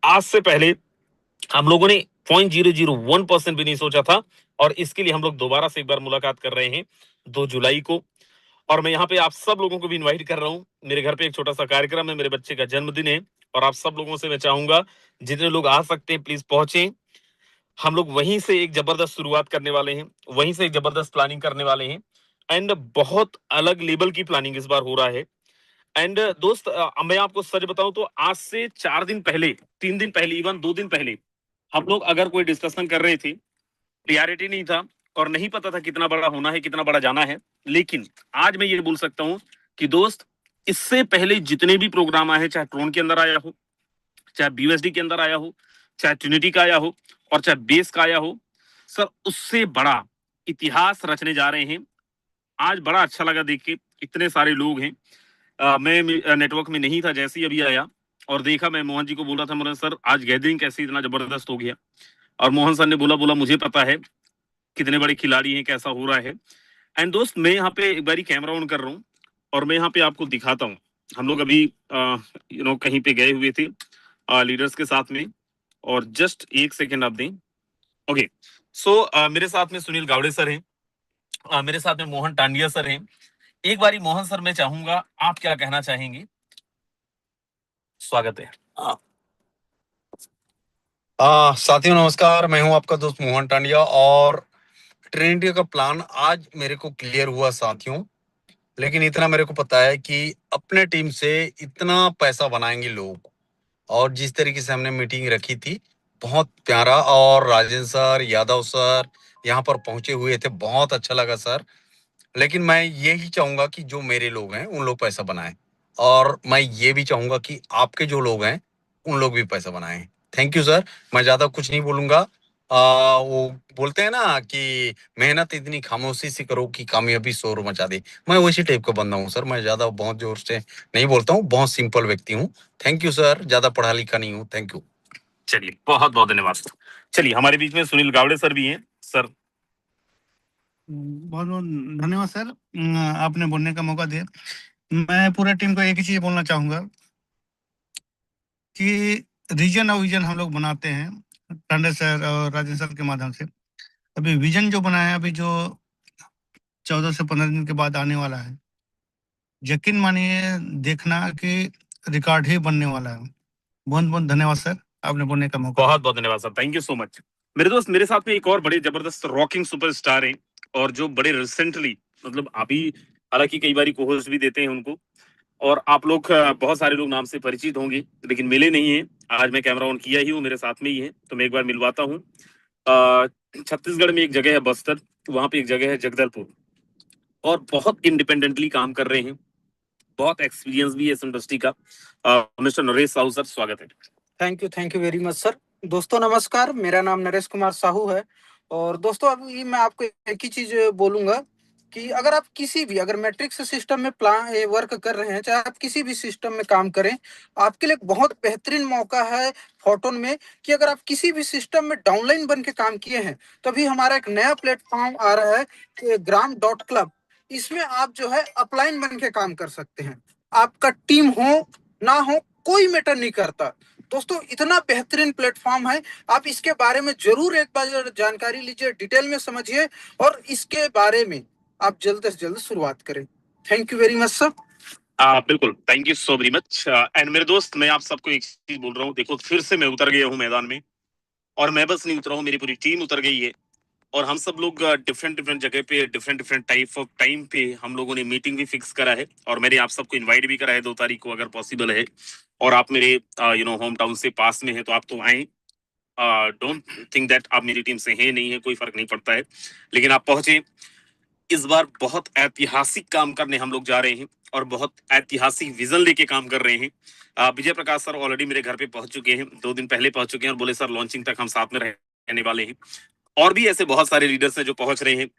आज से पहले हम लोगों ने 0.001% भी नहीं सोचा था। और इसके लिए हम लोग दोबारा से एक बार मुलाकात कर रहे हैं 2 जुलाई को। और मैं यहाँ पे आप सब लोगों को भी इनवाइट कर रहा हूँ। मेरे घर पे एक छोटा सा कार्यक्रम है, मेरे बच्चे का जन्मदिन है, और आप सब लोगों से मैं चाहूंगा जितने लोग आ सकते हैं प्लीज पहुंचे। हम लोग वहीं से एक जबरदस्त शुरुआत करने वाले हैं, वहीं से एक जबरदस्त प्लानिंग करने वाले हैं, एंड बहुत अलग लेवल की प्लानिंग इस बार हो रहा है। एंड दोस्त मैं आपको सच बताऊं तो आज से 4 दिन पहले, 3 दिन पहले, इवन 2 दिन पहले हम लोग अगर कोई डिस्कशन कर रहे थे, क्लियरिटी नहीं था और नहीं पता था कितना बड़ा होना है, कितना बड़ा जाना है। लेकिन आज मैं ये बोल सकता हूं कि दोस्त इससे पहले जितने भी प्रोग्राम आए, चाहे ट्रोन के अंदर आया हो, चाहे बीयूएसडी के अंदर आया हो, चाहे ट्रिनिटी का आया हो, और चाहे बेस का आया हो, सर उससे बड़ा इतिहास रचने जा रहे हैं। आज बड़ा अच्छा लगा देख के, इतने सारे लोग हैं। मैं नेटवर्क में नहीं था, जैसे ही अभी आया और देखा, मैं मोहन जी को बोल रहा था, मोहन सर आज गैदरिंग कैसे इतना जबरदस्त हो गया, और मोहन सर ने बोला मुझे पता है कितने बड़े खिलाड़ी हैं, कैसा हो रहा है। एंड दोस्त मैं यहाँ पे एक बारी कैमरा ऑन कर रहा हूँ और मैं यहाँ पे आपको दिखाता हूँ। हम लोग अभी कहीं पे गए हुए थे लीडर्स के साथ में, और जस्ट एक सेकेंड आप दें। ओके, मेरे साथ में सुनील गावड़े सर हैं, मेरे साथ में मोहन टांडिया सर हैं। एक बारी मोहन सर मैं चाहूंगा, आप क्या कहना चाहेंगे? स्वागत है। साथियों नमस्कार, मैं हूं आपका दोस्त मोहन टांडिया और ट्रेन इंडिया का प्लान आज मेरे को क्लियर हुआ साथियों। लेकिन इतना मेरे को पता है कि अपने टीम से इतना पैसा बनाएंगे लोग, और जिस तरीके से हमने मीटिंग रखी थी बहुत प्यारा, और राजेंद्र सर, यादव सर यहाँ पर पहुंचे हुए थे, बहुत अच्छा लगा सर। लेकिन मैं यही चाहूंगा कि जो मेरे लोग हैं उन लोग पैसा बनाएं, और मैं ये भी चाहूंगा कि आपके जो लोग हैं उन लोग भी पैसा बनाएं। थैंक यू सर, मैं ज्यादा कुछ नहीं बोलूंगा। वो बोलते हैं ना कि मेहनत इतनी खामोशी से करो कि कामयाबी शोर मचा दे, मैं वैसी टाइप का बंदा हूँ सर। मैं ज्यादा बहुत जोर से नहीं बोलता हूँ, बहुत सिंपल व्यक्ति हूँ। थैंक यू सर, ज्यादा पढ़ा लिखा नहीं हूँ। Thank you. चलिए, बहुत बहुत धन्यवाद सर। चलिए, हमारे बीच में सुनील गावड़े सर भी हैं। सर, बहुत बहुत धन्यवाद सर, आपने बोलने का मौका दिया। मैं पूरे टीम को एक ही चीज बोलना चाहूंगा कि रीजन और विजन हम लोग बनाते हैं टांडे सर और राजेंद्र सर के माध्यम से। अभी विजन जो बनाया, अभी जो 14 से 15 दिन के बाद आने वाला है, यकीन मानिए देखना कि रिकॉर्ड ही बनने वाला है। बहुत बहुत धन्यवाद सर, आपने बोलने का मौका। बहुत बहुत धन्यवाद sir, thank you so much. मेरे दोस्त, मेरे साथ में एक और बड़े जबरदस्त रॉकिंग सुपरस्टार हैं, और जो बड़े रिसेंटली, मतलब अभी, हालांकि कई बार को-होस्ट भी देते हैं उनको, और आप लोग बहुत सारे लोग नाम से परिचित होंगे लेकिन मिले नहीं हैं। आज मैं कैमरा ऑन किया ही हूँ, मेरे साथ में ही है, तो मैं एक बार मिलवाता हूँ। छत्तीसगढ़ में एक जगह है बस्तर, वहां पे एक जगह है जगदलपुर, और बहुत इंडिपेंडेंटली काम कर रहे हैं, बहुत एक्सपीरियंस भी है इस इंडस्ट्री का। मिस्टर नरेश साहू सर, स्वागत है। Thank you very much sir. दोस्तों नमस्कार, मेरा नाम नरेश कुमार साहू है। और दोस्तों अभी मैं आपको एक ही चीज बोलूंगा कि अगर आप किसी भी, अगर मैट्रिक्स सिस्टम में प्लान वर्क कर रहे हैं, चाहे आप किसी भी सिस्टम में काम करें, आपके लिए एक बहुत बेहतरीन मौका है फोटोन में कि अगर आप किसी भी सिस्टम में डाउनलाइन बन के काम किए हैं, तो अभी हमारा एक नया प्लेटफॉर्म आ रहा है ग्राम.क्लब। इसमें आप जो है अपलाइन बन के काम कर सकते हैं। आपका टीम हो ना हो कोई मैटर नहीं करता। दोस्तों इतना बेहतरीन प्लेटफॉर्म है, आप इसके बारे में जरूर एक बार जानकारी लीजिए, डिटेल में समझिए, और इसके बारे में आप जल्द से जल्द शुरुआत करें। Thank you very much sir. बिल्कुल, thank you so very much. And मेरे दोस्त, मैं आप सबको एक चीज बोल रहा हूँ, देखो फिर से मैं उतर गया हूँ मैदान में, और मैं बस नहीं उतरा हूँ, मेरी पूरी टीम उतर गई है, और हम सब लोग डिफरेंट डिफरेंट जगह पे, different different type of time पे हम लोगों ने मीटिंग भी फिक्स करा है, और मैंने आप सबको इनवाइट भी करा है 2 तारीख को, अगर पॉसिबल है, और आप मेरे होम टाउन से पास में है तो आप तो आए। डोंट थिंक दैट आप मेरी टीम से हैं नहीं है, कोई फर्क नहीं पड़ता है, लेकिन आप पहुंचे। इस बार बहुत ऐतिहासिक काम करने हम लोग जा रहे हैं, और बहुत ऐतिहासिक विजन लेके काम कर रहे हैं। विजय प्रकाश सर ऑलरेडी मेरे घर पे पहुंच चुके हैं, 2 दिन पहले पहुंच चुके हैं, और बोले सर लॉन्चिंग तक हम साथ में रहने वाले हैं। और भी ऐसे बहुत सारे लीडर्स हैं जो पहुंच रहे हैं।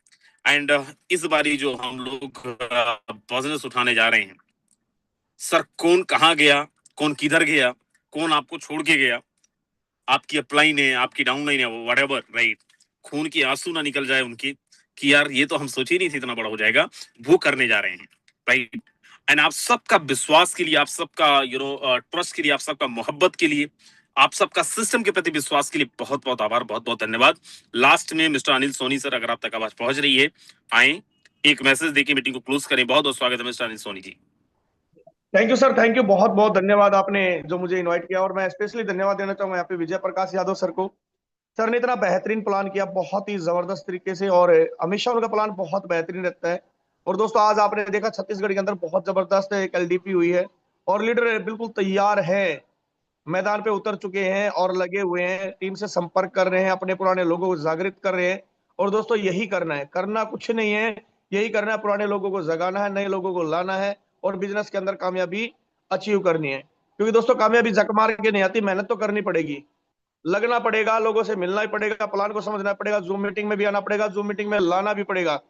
एंड इस बारी जो हम लोग पॉजिटिव उठाने जा रहे हैं, सर कौन कहाँ गया, कौन किधर गया, कौन आपको छोड़ के गया, आपकी अपलाइन है, आपकी डाउनलाइन है, वट एवर, राइट, खून की आंसू ना निकल जाए उनकी कि यार ये तो हम सोचे ही नहीं थे इतना बड़ा हो जाएगा, वो करने जा रहे हैं, राइट। एंड आप सबका विश्वास के लिए, आप सबका ट्रस्ट के लिए, आप सबका मोहब्बत के लिए, आप सबका सिस्टम के प्रति विश्वास के लिए बहुत बहुत आभार, बहुत बहुत धन्यवाद। लास्ट में मिस्टर अनिल सोनी सर, अगर आप तक आवाज पहुंच रही है, आए, एक मैसेज देके मीटिंग को क्लोज करें। बहुत बहुत स्वागत है mister Anil Soni ji. Thank you sir, thank you, बहुत बहुत धन्यवाद आपने जो मुझे इनवाइट किया। और मैं स्पेशली धन्यवाद देना चाहूंगा यहाँ पे विजय प्रकाश यादव सर को। सर ने इतना बेहतरीन प्लान किया, बहुत ही जबरदस्त तरीके से, और हमेशा उनका प्लान बहुत बेहतरीन रहता है। और दोस्तों आज आपने देखा छत्तीसगढ़ के अंदर बहुत जबरदस्त एक एलडीपी हुई है, और लीडर बिल्कुल तैयार है, मैदान पे उतर चुके हैं और लगे हुए हैं, टीम से संपर्क कर रहे हैं, अपने पुराने लोगों को जागृत कर रहे हैं। और दोस्तों यही करना है, करना कुछ नहीं है, यही करना है, पुराने लोगों को जगाना है, नए लोगों को लाना है, और बिजनेस के अंदर कामयाबी अचीव करनी है। क्योंकि दोस्तों कामयाबी जक मार के नहीं आती, मेहनत तो करनी पड़ेगी, लगना पड़ेगा, लोगों से मिलना ही पड़ेगा, प्लान को समझना पड़ेगा, जूम मीटिंग में भी आना पड़ेगा, जूम मीटिंग में लाना भी पड़ेगा।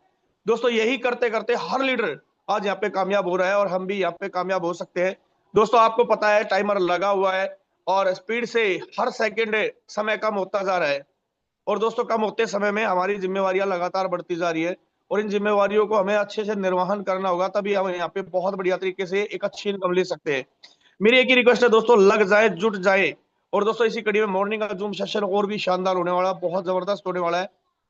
दोस्तों यही करते करते हर लीडर आज यहाँ पे कामयाब हो रहा है, और हम भी यहाँ पे कामयाब हो सकते हैं। दोस्तों आपको पता है टाइमर लगा हुआ है, और स्पीड से हर सेकंड समय कम होता जा रहा है, और दोस्तों कम होते समय में हमारी जिम्मेवारियां लगातार बढ़ती जा रही है, और इन जिम्मेवारियों को हमें अच्छे से निर्वहन करना होगा, तभी हम यहाँ पे बहुत बढ़िया तरीके से एक अच्छी इनकम ले सकते हैं। मेरी एक ही रिक्वेस्ट है दोस्तों, लग जाए, जुट जाए। और दोस्तों इसी कड़ी में मॉर्निंग का जूम सेशन और भी शानदार होने वाला, बहुत जबरदस्त होने वाला है।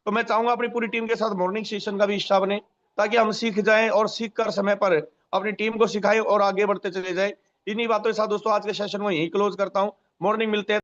तो मैं चाहूंगा अपनी पूरी टीम के साथ मॉर्निंग सेशन का भी हिस्सा बने, ताकि हम सीख जाएं और सीख कर समय पर अपनी टीम को सिखाएं और आगे बढ़ते चले जाएं। इन्हीं बातों के साथ दोस्तों आज के सेशन में यही क्लोज करता हूं। मॉर्निंग मिलते हैं।